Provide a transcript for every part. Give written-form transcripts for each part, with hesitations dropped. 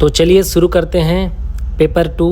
तो चलिए शुरू करते हैं paper 2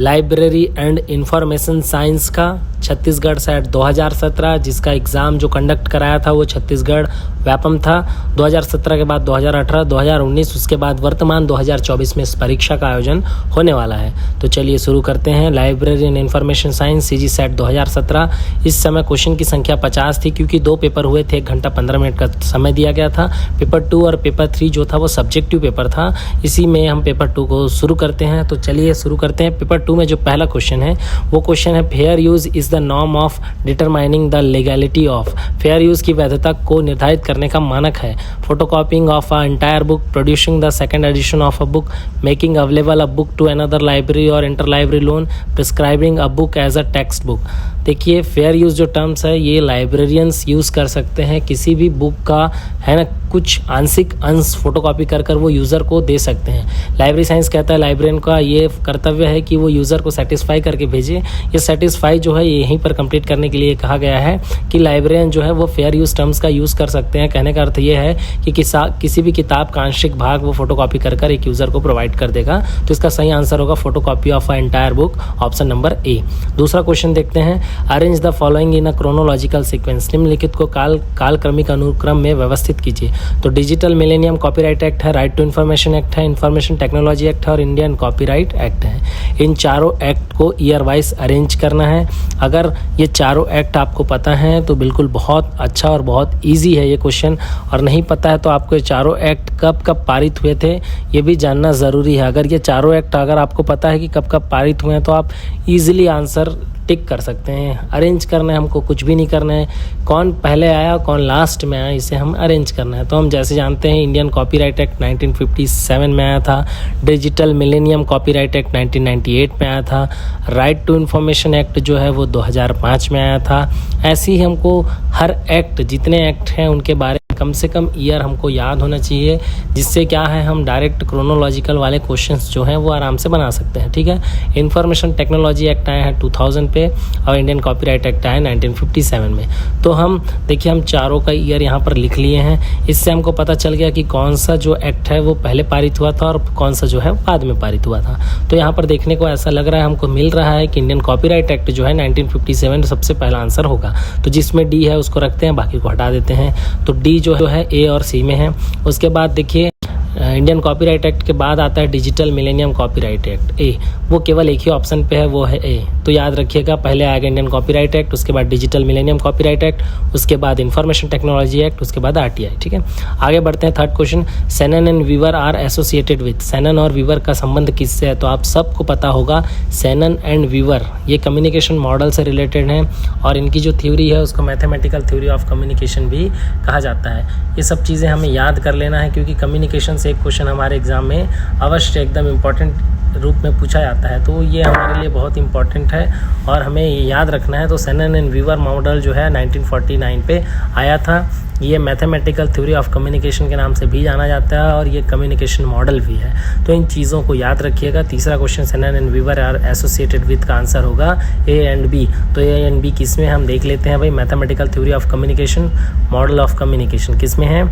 library and information science का छत्तीसगढ़ सेट 2017, जिसका एग्ज़ाम जो कंडक्ट कराया था वो छत्तीसगढ़ व्यापम था। 2017 के बाद 2018, 2019, उसके बाद वर्तमान 2024 में इस परीक्षा का आयोजन होने वाला है। तो चलिए शुरू करते हैं। Library and information science CG set 2017। इस समय क्वेश्चन की संख्या 50 थी, क्योंकि 2 पेपर हुए थे, 1 घंटा 15 मिनट का समय दिया गया था। पेपर 2 और पेपर 3 जो था वो सब्जेक्टिव पेपर था। इसी में हम पेपर 2 को शुरू करते हैं। तो चलिए शुरू करते हैं। पेपर 2 में जो पहला क्वेश्चन है वो क्वेश्चन है fair use is the norm of determining the legality of. Fair use की वैधता को निर्धारित करने का मानक है। Photocopying of a entire book, producing the second edition of a book, making available a book to another library और inter library loan, prescribing a book as a text book. देखिए फेयर यूज़ जो terms है ये librarians use कर सकते हैं किसी भी बुक का, है ना, कुछ आंशिक अंश फोटोकॉपी कर कर वो यूज़र को दे सकते हैं। लाइब्रेरी साइंस कहता है लाइब्रेरियन का ये कर्तव्य है कि वो यूज़र को सेटिस्फाई करके भेजे। ये सेटिस्फाई जो है यहीं पर कंप्लीट करने के लिए कहा गया है कि लाइब्रेरियन जो है वो फेयर यूज़ टर्म्स का यूज़ कर सकते हैं। कहने का अर्थ ये है कि किसी भी किताब का आंशिक भाग वो फोटोकॉपी कर कर एक यूज़र को प्रोवाइड कर देगा। तो इसका सही आंसर होगा photocopy of a entire book, option number ए। दूसरा क्वेश्चन देखते हैं। Arrange the following in a chronological sequence. निम्नलिखित को कालक्रमिक अनुक्रम में व्यवस्थित कीजिए। तो डिजिटल मिलेनियम कॉपीराइट एक्ट है, राइट टू इन्फॉर्मेशन एक्ट है, इन्फॉर्मेशन टेक्नोलॉजी एक्ट है और इंडियन कॉपीराइट एक्ट है। इन चारों एक्ट को ईयर वाइज अरेंज करना है। अगर ये चारों एक्ट आपको पता है तो बिल्कुल बहुत अच्छा और बहुत ईजी है ये क्वेश्चन, और नहीं पता है तो आपको ये चारों एक्ट कब कब पारित हुए थे ये भी जानना ज़रूरी है। अगर ये चारों एक्ट अगर आपको पता है कि कब कब पारित हुए हैं तो आप ईजिली आंसर टिक कर सकते हैं। अरेंज करना है हमको, कुछ भी नहीं करना है कौन पहले आया कौन लास्ट में आया, इसे हम अरेंज करना है। तो हम जैसे जानते हैं इंडियन कॉपीराइट एक्ट 1957 में आया था, डिजिटल मिलेनियम कॉपीराइट एक्ट 1998 में आया था, राइट टू इन्फॉर्मेशन एक्ट जो है वो 2005 में आया था। ऐसे ही हमको हर एक्ट, जितने एक्ट हैं उनके बारे में कम से कम ईयर हमको याद होना चाहिए, जिससे क्या है हम डायरेक्ट क्रोनोलॉजिकल वाले क्वेश्चंस जो हैं वो आराम से बना सकते हैं। ठीक है, इन्फॉर्मेशन टेक्नोलॉजी एक्ट आया है 2000 पे और इंडियन कॉपीराइट एक्ट आया है 1957 में। तो हम देखिए हम चारों का ईयर यहाँ पर लिख लिए हैं। इससे हमको पता चल गया कि कौन सा जो एक्ट है वो पहले पारित हुआ था और कौन सा जो है बाद में पारित हुआ था। तो यहाँ पर देखने को ऐसा लग रहा है, हमको मिल रहा है कि इंडियन कॉपीराइट एक्ट जो है 1957 सबसे पहला आंसर होगा। तो जिसमें डी है उसको रखते हैं, बाकी को हटा देते हैं। तो डी जो है ए और सी में है। उसके बाद देखिए इंडियन कॉपीराइट एक्ट के बाद आता है डिजिटल मिलेनियम कॉपीराइट एक्ट ए, वो केवल एक ही ऑप्शन पे है, वो है ए। तो याद रखिएगा पहले आएगा इंडियन कॉपीराइट एक्ट, उसके बाद डिजिटल मिलेनियम कॉपीराइट एक्ट, उसके बाद इंफॉर्मेशन टेक्नोलॉजी एक्ट, उसके बाद RTI। ठीक है, आगे बढ़ते हैं। Third question, Shannon and Weaver are associated with. Shannon और वीवर का संबंध किससे है? तो आप सबको पता होगा सेनन एंड वीवर ये कम्युनिकेशन मॉडल से रिलेटेड हैं और इनकी जो थ्योरी है उसको मैथमेटिकल थ्योरी ऑफ कम्युनिकेशन भी कहा जाता है। ये सब चीज़ें हमें याद कर लेना है, क्योंकि कम्युनिकेशन से एक क्वेश्चन हमारे एग्जाम में अवश्य एकदम इम्पॉर्टेंट रूप में पूछा जाता है। तो ये हमारे लिए बहुत इंपॉर्टेंट है और हमें ये याद रखना है। तो सेनन एंड वीवर मॉडल जो है 1949 पे आया था। ये मैथमेटिकल थ्योरी ऑफ कम्युनिकेशन के नाम से भी जाना जाता है और ये कम्युनिकेशन मॉडल भी है। तो इन चीज़ों को याद रखिएगा। तीसरा question, Shannon and Weaver are associated with का आंसर होगा ए एंड बी। तो ए एंड बी किस में हम देख लेते हैं भाई। Mathematical theory of communication, model of communication किस में है?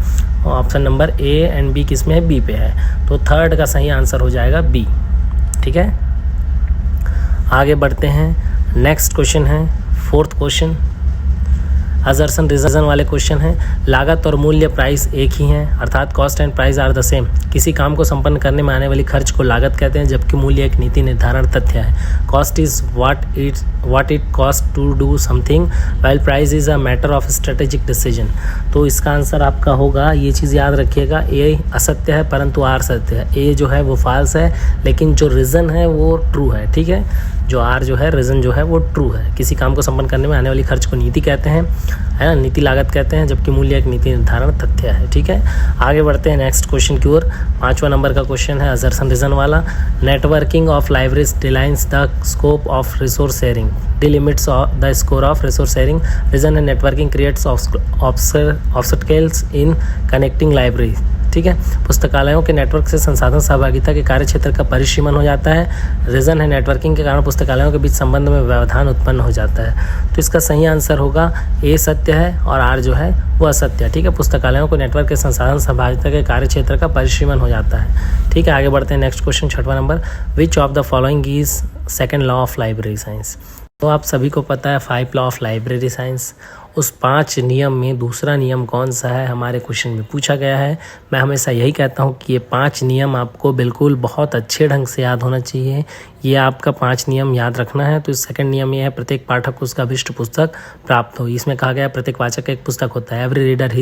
Option number A and B किस में है? बी पे है। तो थर्ड का सही आंसर हो जाएगा बी। ठीक है, आगे बढ़ते हैं। नेक्स्ट क्वेश्चन है फोर्थ क्वेश्चन, असर्शन रिजर्शन वाले क्वेश्चन हैं। लागत और मूल्य प्राइस एक ही हैं, अर्थात cost and price are the same. किसी काम को संपन्न करने में आने वाली खर्च को लागत कहते हैं, जबकि मूल्य एक नीति निर्धारण तथ्य है। Cost is what it cost to do something, while price is a matter of strategic decision. तो इसका आंसर आपका होगा, ये चीज़ याद रखिएगा, ए असत्य है परंतु आर सत्य है। ए जो है वो फॉल्स है, लेकिन जो रीज़न है वो ट्रू है। ठीक है, जो आर जो है रीज़न जो है वो ट्रू है। किसी काम को संपन्न करने में आने वाली खर्च को नीति कहते हैं, है ना, नीति लागत कहते हैं, जबकि मूल्य एक नीति निर्धारण तथ्य है। ठीक है, आगे बढ़ते हैं नेक्स्ट क्वेश्चन की ओर। 5वां नंबर का क्वेश्चन है असर्शन रीजन वाला। Networking of libraries delineates the scope of resource sharing, delimits the score of resource sharing. Reason and networking creates obstacles in connecting library. ठीक है। पुस्तकालयों के नेटवर्क से संसाधन सहभागिता के कार्य क्षेत्र का परिसीमन हो जाता है। रीज़न है नेटवर्किंग के कारण पुस्तकालयों के बीच संबंध में व्यवधान उत्पन्न हो जाता है। तो इसका सही आंसर होगा ए सत्य है और आर जो है वो असत्य है, ठीक है। पुस्तकालयों को नेटवर्क के संसाधन सहभागिता के कार्य क्षेत्र का परिसीमन हो जाता है, ठीक है। आगे बढ़ते हैं, नेक्स्ट क्वेश्चन 6वां number, which of the following is second law of library science. तो आप सभी को पता है 5 लॉ ऑफ लाइब्रेरी साइंस, उस 5 नियम में दूसरा नियम कौन सा है हमारे क्वेश्चन में पूछा गया है। मैं हमेशा यही कहता हूँ कि ये 5 नियम आपको बिल्कुल बहुत अच्छे ढंग से याद होना चाहिए। ये आपका 5 नियम याद रखना है। तो सेकंड नियम ये है, प्रत्येक पाठक को उसका अभिष्ट पुस्तक प्राप्त हो। इसमें कहा गया है प्रत्येक वाचक का एक पुस्तक होता है, every reader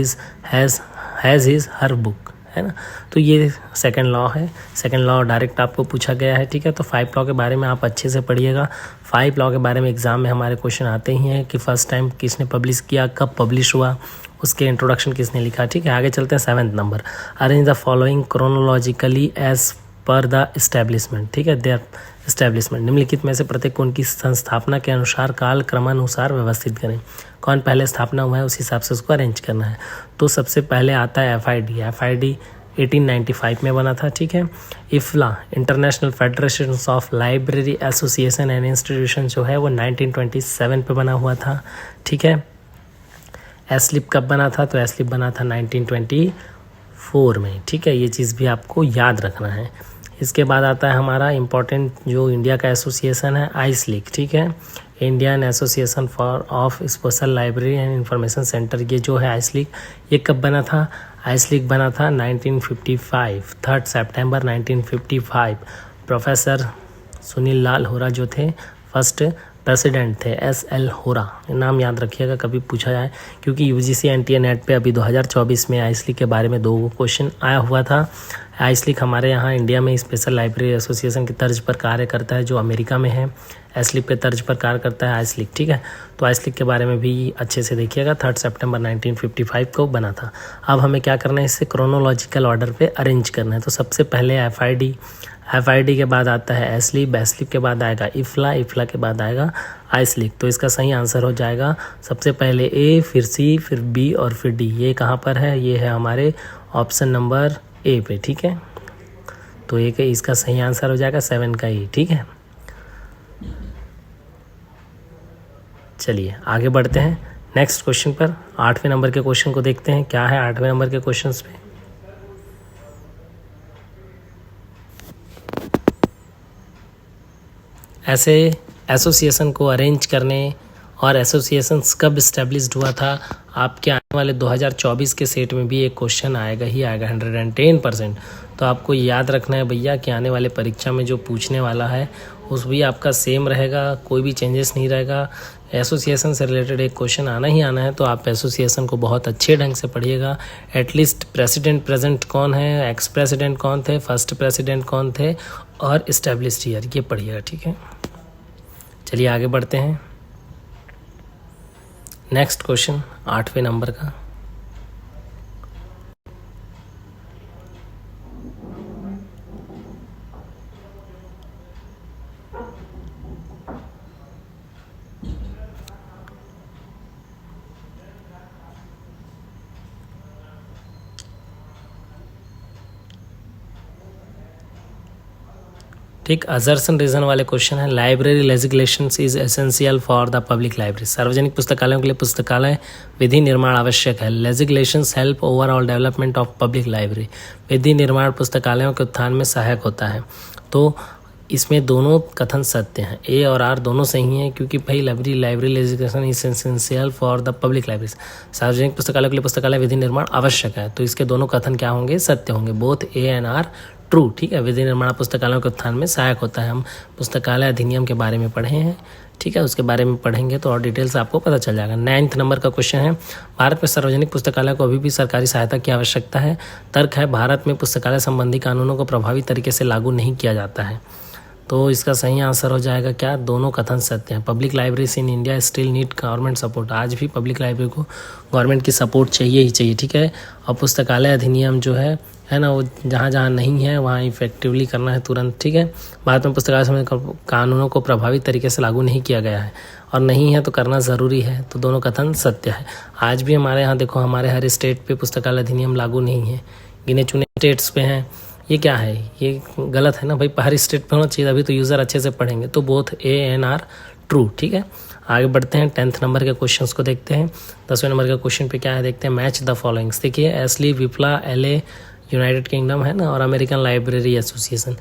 has his her book, है ना। तो ये सेकंड लॉ है। सेकंड लॉ डायरेक्ट आपको पूछा गया है, ठीक है। तो 5 लॉ के बारे में आप अच्छे से पढ़िएगा। 5 लॉ के बारे में एग्जाम में हमारे क्वेश्चन आते ही हैं कि फर्स्ट टाइम किसने पब्लिश किया, कब पब्लिश हुआ, उसके इंट्रोडक्शन किसने लिखा, ठीक है। आगे चलते हैं 7वां number, arrange the following chronologically as per the establishment, ठीक है, देयर एस्टेब्लिशमेंट। निम्नलिखित में से प्रत्येक को उनकी संस्थापना के अनुसार काल क्रमानुसार व्यवस्थित करें। कौन पहले स्थापना हुआ है उस हिसाब से उसको अरेंज करना है। तो सबसे पहले आता है FID 1895 में बना था, ठीक है। IFLA international federation of library association and institution जो है वो 1927 पे बना हुआ था, ठीक है। एस्लिप कब बना था, तो एस्लिप बना था 1924 में, ठीक है। ये चीज़ भी आपको याद रखना है। इसके बाद आता है हमारा इम्पोर्टेंट जो इंडिया का एसोसिएशन है, आइसलिक, ठीक है, Indian association for of special library and information centre. ये जो है आइसलिक, ये कब बना था, आइसलिक बना था 1955, 3 सितंबर 1955। प्रोफेसर सुनील लाल होरा जो थे फर्स्ट प्रेसिडेंट थे, SL होरा, नाम याद रखिएगा कभी पूछा जाए, क्योंकि UGC NTA नेट पे अभी 2024 में आइसलिक के बारे में 2 क्वेश्चन आया हुआ था। आइसलिक हमारे यहाँ इंडिया में स्पेशल लाइब्रेरी एसोसिएशन की तर्ज पर कार्य करता है, जो अमेरिका में है एस्लिप के तर्ज पर कार्य करता है आइसलिक, ठीक है। तो आइसलिक के बारे में भी अच्छे से देखिएगा, 3 सितंबर 1955 को बना था। अब हमें क्या करना है, इससे क्रोनोलॉजिकल ऑर्डर पे अरेंज करना है। तो सबसे पहले FID के बाद आता है एस्लिप के बाद आएगा इफ्ला के बाद आएगा आइसलिक। तो इसका सही आंसर हो जाएगा सबसे पहले A, फिर C, फिर B और फिर D। ये कहाँ पर है, ये है हमारे ऑप्शन नंबर A पे, ठीक है। तो एक इसका सही आंसर हो जाएगा 7 का E, ठीक है। चलिए आगे बढ़ते हैं नेक्स्ट क्वेश्चन पर। 8वें नंबर के क्वेश्चन को देखते हैं, क्या है 8वें नंबर के क्वेश्चंस पे। ऐसे एसोसिएशन को अरेंज करने और एसोसिएशंस कब इस्टेब्लिश्ड हुआ था, आपके आने वाले 2024 के सेट में भी एक क्वेश्चन आएगा ही आएगा 110%। तो आपको याद रखना है भैया कि आने वाले परीक्षा में जो पूछने वाला है उस भी आपका सेम रहेगा, कोई भी चेंजेस नहीं रहेगा। एसोसिएशन से रिलेटेड एक क्वेश्चन आना ही आना है, तो आप एसोसिएशन को बहुत अच्छे ढंग से पढ़िएगा। एटलीस्ट प्रेसिडेंट प्रेजेंट कौन है, एक्स प्रेसिडेंट कौन थे, फर्स्ट प्रेसिडेंट कौन थे और इस्टेब्लिश्ड ईयर, ये पढ़िएगा, ठीक है। चलिए आगे बढ़ते हैं नेक्स्ट क्वेश्चन 8वें नंबर का। ठीक, असर्शन रीजन वाले क्वेश्चन है। Library legislations is essential for the public library. सार्वजनिक पुस्तकालयों के लिए पुस्तकालय विधि निर्माण आवश्यक है। Legislations help overall development of public library. विधि निर्माण पुस्तकालयों के उत्थान में सहायक होता है। तो इसमें दोनों कथन सत्य हैं, A और R दोनों सही हैं, क्योंकि भाई library legislation is essential for the public library. सार्वजनिक पुस्तकालयों के लिए पुस्तकालय विधि निर्माण आवश्यक है, तो इसके दोनों कथन क्या होंगे, सत्य होंगे। Both A and R true, ठीक है। विधि निर्माण पुस्तकालयों के उत्थान में सहायक होता है। हम पुस्तकालय अधिनियम के बारे में पढ़े हैं, ठीक है, उसके बारे में पढ़ेंगे तो और डिटेल्स आपको पता चल जाएगा। 9th नंबर का क्वेश्चन है, भारत में सार्वजनिक पुस्तकालय को अभी भी सरकारी सहायता की आवश्यकता है। तर्क है, भारत में पुस्तकालय संबंधी कानूनों को प्रभावी तरीके से लागू नहीं किया जाता है। तो इसका सही आंसर हो जाएगा क्या, दोनों कथन सत्य हैं। Public libraries in India still need government support. आज भी पब्लिक लाइब्रेरी को गवर्नमेंट की सपोर्ट चाहिए ही चाहिए, ठीक है। और पुस्तकालय अधिनियम जो है ना, वो जहाँ जहाँ नहीं है वहाँ इफेक्टिवली करना है तुरंत, ठीक है। भारत में पुस्तकालय संबंधी कानूनों को प्रभावी तरीके से लागू नहीं किया गया है, और नहीं है तो करना ज़रूरी है। तो दोनों कथन सत्य है। आज भी हमारे यहाँ देखो, हमारे हर स्टेट पे पुस्तकालय अधिनियम लागू नहीं है, गिने चुने स्टेट्स पे हैं। ये क्या है, ये गलत है ना भाई, हर स्टेट पे होना चाहिए, अभी तो यूज़र अच्छे से पढ़ेंगे। तो both A and R true, ठीक है। आगे बढ़ते हैं, 10th नंबर के क्वेश्चंस को देखते हैं। 10वें नंबर का क्वेश्चन पे क्या है देखते हैं, मैच द फॉलोइंग्स। देखिए एसली, विप्ला, एलए यूनाइटेड किंगडम है ना, और अमेरिकन लाइब्रेरी एसोसिएशन,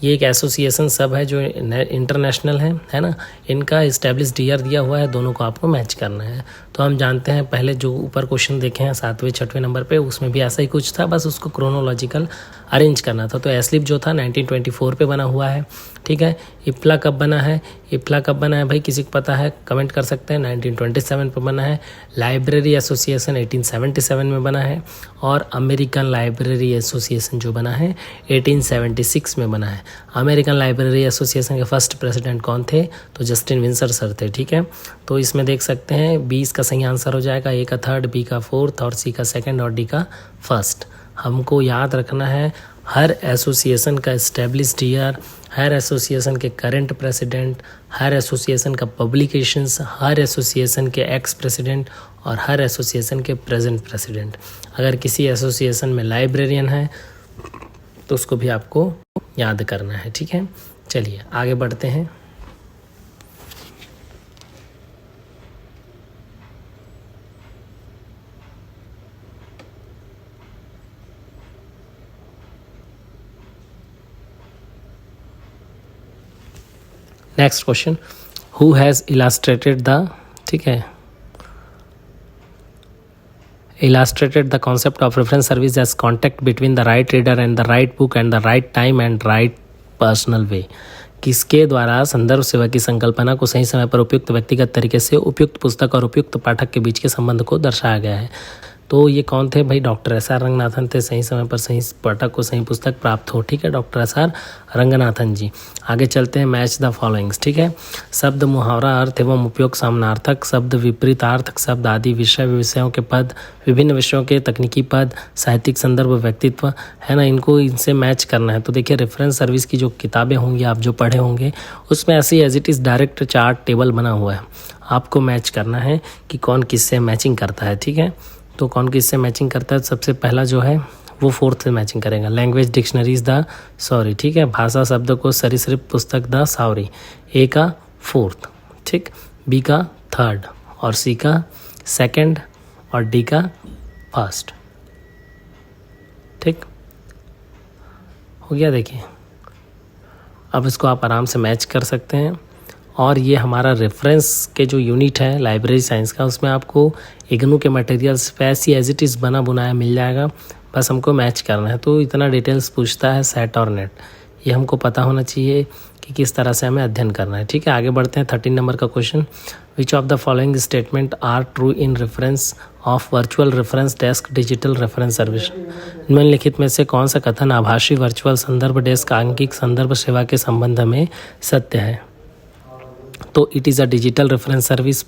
ये एक एसोसिएशन सब है जो इंटरनेशनल है ना। इनका इस्टेब्लिश्ड ईयर दिया हुआ है, दोनों को आपको मैच करना है। तो हम जानते हैं, पहले जो ऊपर क्वेश्चन देखे हैं 7वें 6वें नंबर पे, उसमें भी ऐसा ही कुछ था, बस उसको क्रोनोलॉजिकल अरेंज करना था। तो एस्लिप जो था 1924 पे बना हुआ है, ठीक है। इप्ला कब बना है, इप्ला कब बना है भाई, किसी को पता है कमेंट कर सकते हैं। 1927 पे बना है। लाइब्रेरी एसोसिएशन 1877 में बना है, और अमेरिकन लाइब्रेरी एसोसिएशन जो बना है 1876 में बना है। अमेरिकन लाइब्रेरी एसोसिएशन के फर्स्ट प्रेसिडेंट कौन थे, तो जस्टिन विंसर सर थे, ठीक है। तो इसमें देख सकते हैं 20 का सही आंसर हो जाएगा, ए का 3rd, बी का 4th, और सी का 2nd, और डी का 1st। हमको याद रखना है हर एसोसिएशन का इस्टेब्लिश्ड ईयर, हर एसोसिएशन के करंट प्रेसिडेंट, हर एसोसिएशन का पब्लिकेशंस, हर एसोसिएशन के एक्स प्रेसिडेंट, और हर एसोसिएशन के प्रेजेंट प्रेसिडेंट। अगर किसी एसोसिएशन में लाइब्रेरियन है तो उसको भी आपको याद करना है, ठीक है। चलिए आगे बढ़ते हैं। Next question, who has illustrated the, ठीक है, illustrated the concept of reference service as contact between the right reader and the right book and the right time and right personal way। किसके द्वारा संदर्भ सेवा की संकल्पना को सही समय पर उपयुक्त व्यक्तिगत तरीके से उपयुक्त पुस्तक और उपयुक्त पाठक के बीच के संबंध को दर्शाया गया है। तो ये कौन थे भाई, डॉक्टर एस.आर. रंगनाथन थे। सही समय पर सही पाठक को सही पुस्तक प्राप्त हो, ठीक है, डॉक्टर एस.आर. रंगनाथन जी। आगे चलते हैं, मैच द फॉलोइंग्स, ठीक है। शब्द, मुहावरा, अर्थ एवं उपयोग, समानार्थक शब्द, विपरीतार्थक शब्द आदि, विषय, विषयों के पद, विभिन्न विषयों के तकनीकी पद, साहित्यिक संदर्भ, व्यक्तित्व, है ना, इनको इनसे मैच करना है। तो देखिए रेफरेंस सर्विस की जो किताबें होंगी, आप जो पढ़े होंगे, उसमें ऐसी as it is direct chart table बना हुआ है, आपको मैच करना है कि कौन किससे मैचिंग करता है, ठीक है। तो कौन किससे मैचिंग करता है, सबसे पहला जो है वो 4th से मैचिंग करेगा। लैंग्वेज डिक्शनरीज द सॉरी, ठीक है, भाषा शब्द को सरीसृप पुस्तक द सावरी, ए का 4th, ठीक, बी का 3rd, और सी का 2nd, और डी का 1st, ठीक हो गया। देखिए अब इसको आप आराम से मैच कर सकते हैं। और ये हमारा रेफरेंस के जो यूनिट है लाइब्रेरी साइंस का, उसमें आपको इग्नू के मटेरियल्स वैसी एज इट इज़ बना बुनाया मिल जाएगा, बस हमको मैच करना है। तो इतना डिटेल्स पूछता है सेट और नेट, ये हमको पता होना चाहिए कि किस तरह से हमें अध्ययन करना है, ठीक है। आगे बढ़ते हैं, 13 नंबर का question, which of the following statement are true in reference of virtual reference desk digital reference service. निम्नलिखित में से कौन सा कथन आभासी वर्चुअल संदर्भ डेस्क आंगिक संदर्भ सेवा के संबंध में सत्य है। तो it is a digital reference service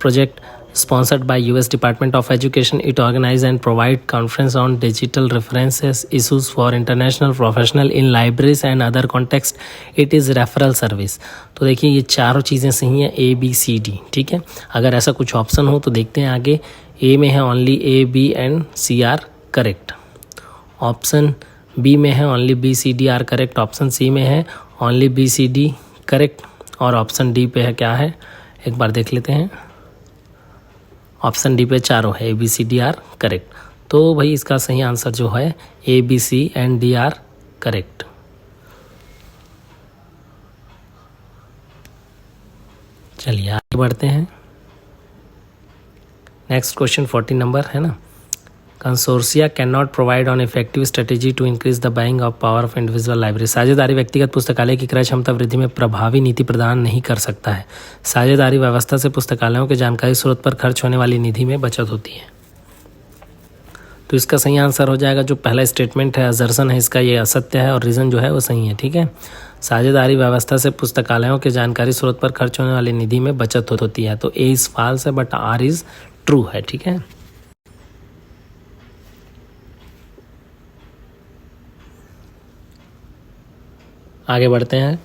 project sponsored by US Department of Education. It organize and provide conference on digital references issues for international professional in libraries and other context. It is referral service. तो देखिए ये चारों चीज़ें सही हैं, A B C D, ठीक है। अगर ऐसा कुछ ऑप्शन हो तो देखते हैं आगे। A में है only A B and C are correct, option B में है only B C D are correct, option C में है only B C D correct, और ऑप्शन D पे है क्या है, एक बार देख लेते हैं। ऑप्शन डी पे चारों है, A B C D are correct. तो भाई इसका सही आंसर जो है A B C and D are correct. चलिए आगे बढ़ते हैं। नेक्स्ट क्वेश्चन 14 नंबर है ना, consortia can not provide on effective strategy to increase the buying of power of individual library. साझेदारी व्यक्तिगत पुस्तकालय की क्रय क्षमता वृद्धि में प्रभावी नीति प्रदान नहीं कर सकता है। साझेदारी व्यवस्था से पुस्तकालयों के जानकारी स्रोत पर खर्च होने वाली निधि में बचत होती है। तो इसका सही आंसर हो जाएगा जो पहला स्टेटमेंट है, असर्शन है इसका, ये असत्य है, और रीज़न जो है वो सही है, ठीक है। साझेदारी व्यवस्था से पुस्तकालयों के जानकारी स्रोत पर खर्च होने वाली निधि में बचत होती है। तो ए इज़ फॉल्स है बट आर इज़ ट्रू है, ठीक है। आगे बढ़ते हैं,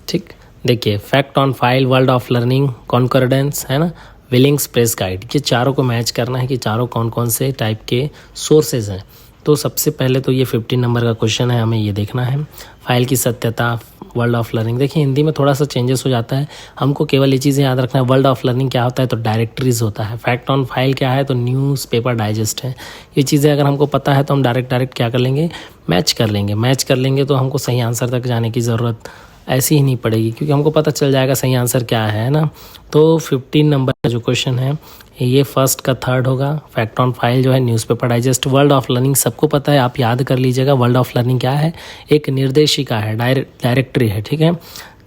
ठीक। देखिए fact on file, world of learning, कॉन्कॉर्डेंस है ना, विलिंग्स प्रेस गाइड, ये चारों को मैच करना है कि चारों कौन कौन से टाइप के सोर्सेज हैं। तो सबसे पहले तो ये 15 नंबर का क्वेश्चन है, हमें ये देखना है फाइल की सत्यता, वर्ल्ड ऑफ लर्निंग। देखिए हिंदी में थोड़ा सा चेंजेस हो जाता है, हमको केवल ये चीज़ें याद रखना है। वर्ल्ड ऑफ लर्निंग क्या होता है, तो डायरेक्टरीज होता है। फैक्ट ऑन फाइल क्या है, तो न्यूज़पेपर डाइजेस्ट है। ये चीज़ें अगर हमको पता है तो हम डायरेक्ट क्या कर लेंगे, मैच कर लेंगे तो हमको सही आंसर तक जाने की ज़रूरत ऐसी ही नहीं पड़ेगी, क्योंकि हमको पता चल जाएगा सही आंसर क्या है ना। तो 15 नंबर का जो क्वेश्चन है ये फर्स्ट का थर्ड होगा। फैक्ट ऑन फाइल जो है newspaper digest. World of learning सबको पता है, आप याद कर लीजिएगा। वर्ल्ड ऑफ लर्निंग क्या है, एक निर्देशिका है, डायरेक्टरी है, ठीक है।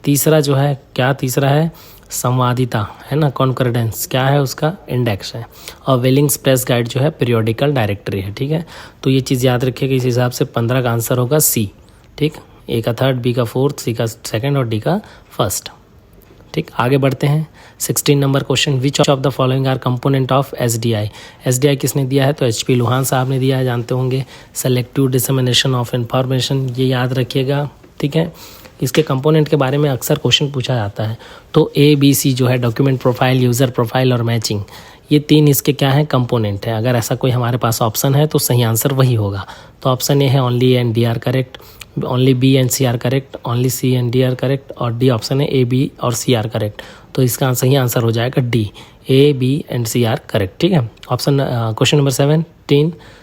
तीसरा जो है क्या, तीसरा है संवादिता है ना, कॉन्कॉर्डेंस क्या है, उसका इंडेक्स है। और वेलिंग्स प्रेस गाइड जो है पीरियोडिकल डायरेक्टरी है, ठीक है। तो ये चीज़ याद रखिएगा। इस हिसाब से 15 का आंसर होगा सी, ठीक। ए का थर्ड, बी का फोर्थ, सी का सेकंड और डी का फर्स्ट, ठीक। आगे बढ़ते हैं। 16 number question, which of the following R component of SDI. SDI किसने दिया है, तो एचपी लोहान साहब ने दिया है, जानते होंगे। सेलेक्टिव डिसमिनेशन ऑफ इंफॉर्मेशन, ये याद रखिएगा, ठीक है। इसके कंपोनेंट के बारे में अक्सर क्वेश्चन पूछा जाता है। तो ए बी सी जो है डॉक्यूमेंट प्रोफाइल, यूज़र प्रोफाइल और मैचिंग, ये तीन इसके क्या हैं, कंपोनेंट है। अगर ऐसा कोई हमारे पास ऑप्शन है तो सही आंसर वही होगा। तो ऑप्शन ए है only A and D are correct, only B and C are correct, only C and D are correct, और डी ऑप्शन है ए बी और सी आर करेक्ट। तो इसका सही आंसर हो जाएगा D, A B and C are correct, ठीक है। ऑप्शन क्वेश्चन नंबर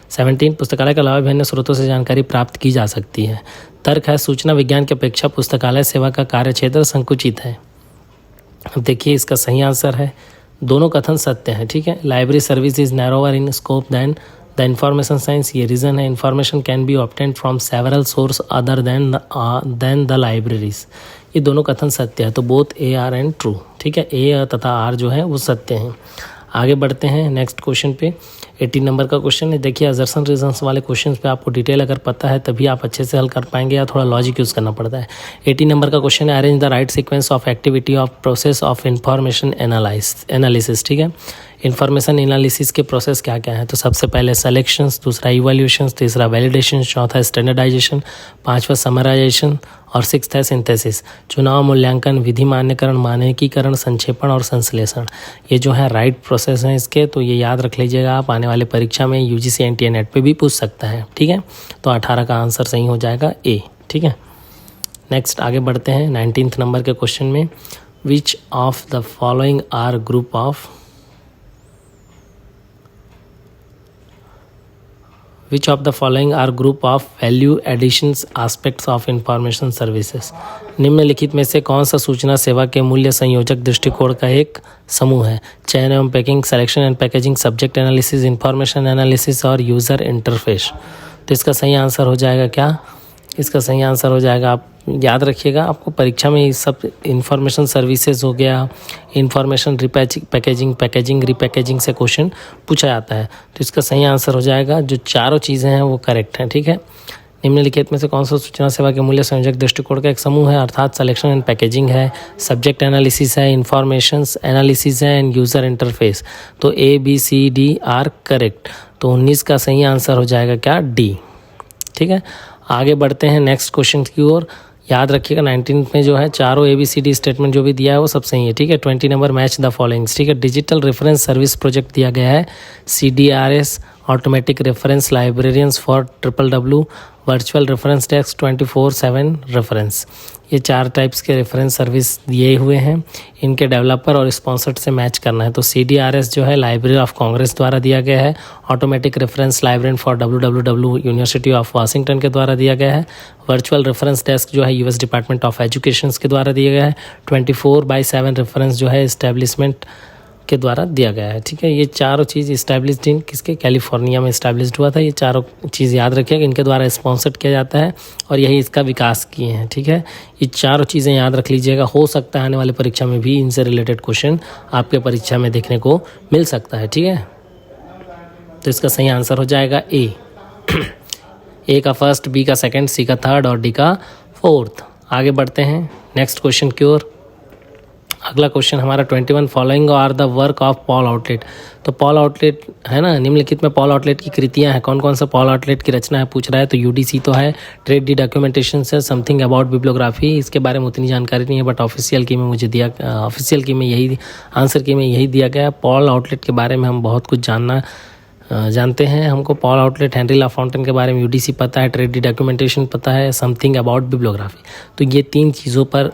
17 पुस्तकालय के अलावा विभिन्न स्रोतों से जानकारी प्राप्त की जा सकती है। तर्क है, सूचना विज्ञान की अपेक्षा पुस्तकालय सेवा का कार्यक्षेत्र संकुचित है। अब देखिए इसका सही आंसर है, दोनों कथन सत्य हैं, ठीक है। Library service is narrower in scope than the information science, ये रीज़न है। Information can be obtained from several source other than the libraries, ये दोनों कथन सत्य है। तो both A R and true, ठीक है। ए तथा आर जो है वो सत्य हैं। आगे बढ़ते हैं नेक्स्ट क्वेश्चन पे। 18 नंबर का क्वेश्चन है। देखिए असर्शन रीजन्स वाले क्वेश्चन पे आपको डिटेल अगर पता है तभी आप अच्छे से हल कर पाएंगे, या थोड़ा लॉजिक यूज़ करना पड़ता है। 18 नंबर का क्वेश्चन है, arrange the right sequence of activity of process of information analysis, ठीक है। इन्फॉर्मेशन एनालिसिस के प्रोसेस क्या क्या है, तो सबसे पहले सेलेक्शंस, दूसरा इवैल्यूएशन, तीसरा वैलिडेशन, चौथा स्टैंडर्डाइजेशन, पांचवा समराइजेशन और सिक्स्थ है सिंथेसिस। चुनाव, मूल्यांकन, विधि मान्यकरण, मानकीकरण, संक्षेपण और संश्लेषण, ये जो है राइट प्रोसेस हैं इसके। तो ये याद रख लीजिएगा, आप आने वाले परीक्षा में यूजीसी एनटीए नेट पे भी पूछ सकता है, ठीक है। तो 18 का आंसर सही हो जाएगा ए, ठीक है। नेक्स्ट आगे बढ़ते हैं 19 नंबर के क्वेश्चन में। Which of the following are group of Which of the following are group of value additions aspects of information services? निम्नलिखित में से कौन सा सूचना सेवा के मूल्य संयोजक दृष्टिकोण का एक समूह है? चयन एवं packing, selection and packaging, subject analysis, information analysis और यूज़र इंटरफेस। तो इसका सही आंसर हो जाएगा क्या? इसका सही आंसर हो जाएगा, आप याद रखिएगा, आपको परीक्षा में ये सब इंफॉर्मेशन सर्विसेज हो गया, इंफॉर्मेशन पैकेजिंग रिपैकेजिंग से क्वेश्चन पूछा जाता है। तो इसका सही आंसर हो जाएगा, जो चारों चीज़ें हैं वो करेक्ट हैं, ठीक है। निम्नलिखित में से कौन सा सूचना सेवा के मूल्य संयोजक दृष्टिकोण का एक समूह है, अर्थात सिलेक्शन एंड पैकेजिंग है, सब्जेक्ट एनालिसिस है, इंफॉर्मेशन एनालिसिस है एंड यूज़र इंटरफेस। तो A B C D are correct. तो 19 का सही आंसर हो जाएगा क्या? डी, ठीक है। आगे बढ़ते हैं नेक्स्ट क्वेश्चन की ओर। याद रखिएगा 19 में जो है चारों ABCD स्टेटमेंट जो भी दिया है वो सब सही है, ठीक है। 20 नंबर मैच द फॉलोइंग्स, ठीक है। डिजिटल रेफरेंस सर्विस प्रोजेक्ट दिया गया है, CDRS automatic reference librarians for WWW, virtual reference desk 24/7 reference. ये 4 टाइप्स के रेफरेंस सर्विस दिए हुए हैं, इनके डेवलपर और स्पॉन्सर्ड से मैच करना है। तो CDRS जो है लाइब्रेरी ऑफ कांग्रेस द्वारा दिया गया है, automatic reference librarian for WWW university of Washington के द्वारा दिया गया है, वर्चुअल रेफरेंस डेस्क जो है US डिपार्टमेंट ऑफ एजुकेशन के द्वारा दिया गया है, 24/7 रेफरेंस जो है इस्टेब्लिशमेंट के द्वारा दिया गया है, ठीक है। ये चारों चीज़ इस्टेब्लिश्ड इन किसके, कैलिफोर्निया में इस्टेब्लिश्ड हुआ था। ये चारों चीज़ याद रखिएगा, इनके द्वारा स्पॉन्सर्ड किया जाता है और यही इसका विकास किए हैं, ठीक है। ये चारों चीज़ें याद रख लीजिएगा, हो सकता है आने वाले परीक्षा में भी इनसे रिलेटेड क्वेश्चन आपके परीक्षा में देखने को मिल सकता है, ठीक है। तो इसका सही आंसर हो जाएगा ए। ए का फर्स्ट, बी का सेकेंड, सी का थर्ड और डी का फोर्थ। आगे बढ़ते हैं नेक्स्ट क्वेश्चन की ओर। अगला क्वेश्चन हमारा 21, following are the work of Paul Otlet. तो पॉल आउटलेट है ना, निम्नलिखित में पॉल आउटलेट की कृतियां हैं, कौन कौन सा पॉल आउटलेट की रचना है पूछ रहा है। तो UDC तो है, ट्रेड डी डॉक्यूमेंटेशन से, समथिंग अबाउट बिब्लियोग्राफी, इसके बारे में उतनी जानकारी नहीं है बट ऑफिशियल की में मुझे दिया, ऑफिशियल की में यही आंसर की में यही दिया गया है। पॉल आउटलेट के बारे में हम बहुत कुछ जानना जानते हैं। हमको पॉल आउटलेट, हेनरी लाफॉन्टेन के बारे में यूडीसी पता है, ट्रेडी डॉक्यूमेंटेशन पता है, समथिंग अबाउट बिब्लियोग्राफी। तो ये 3 चीज़ों पर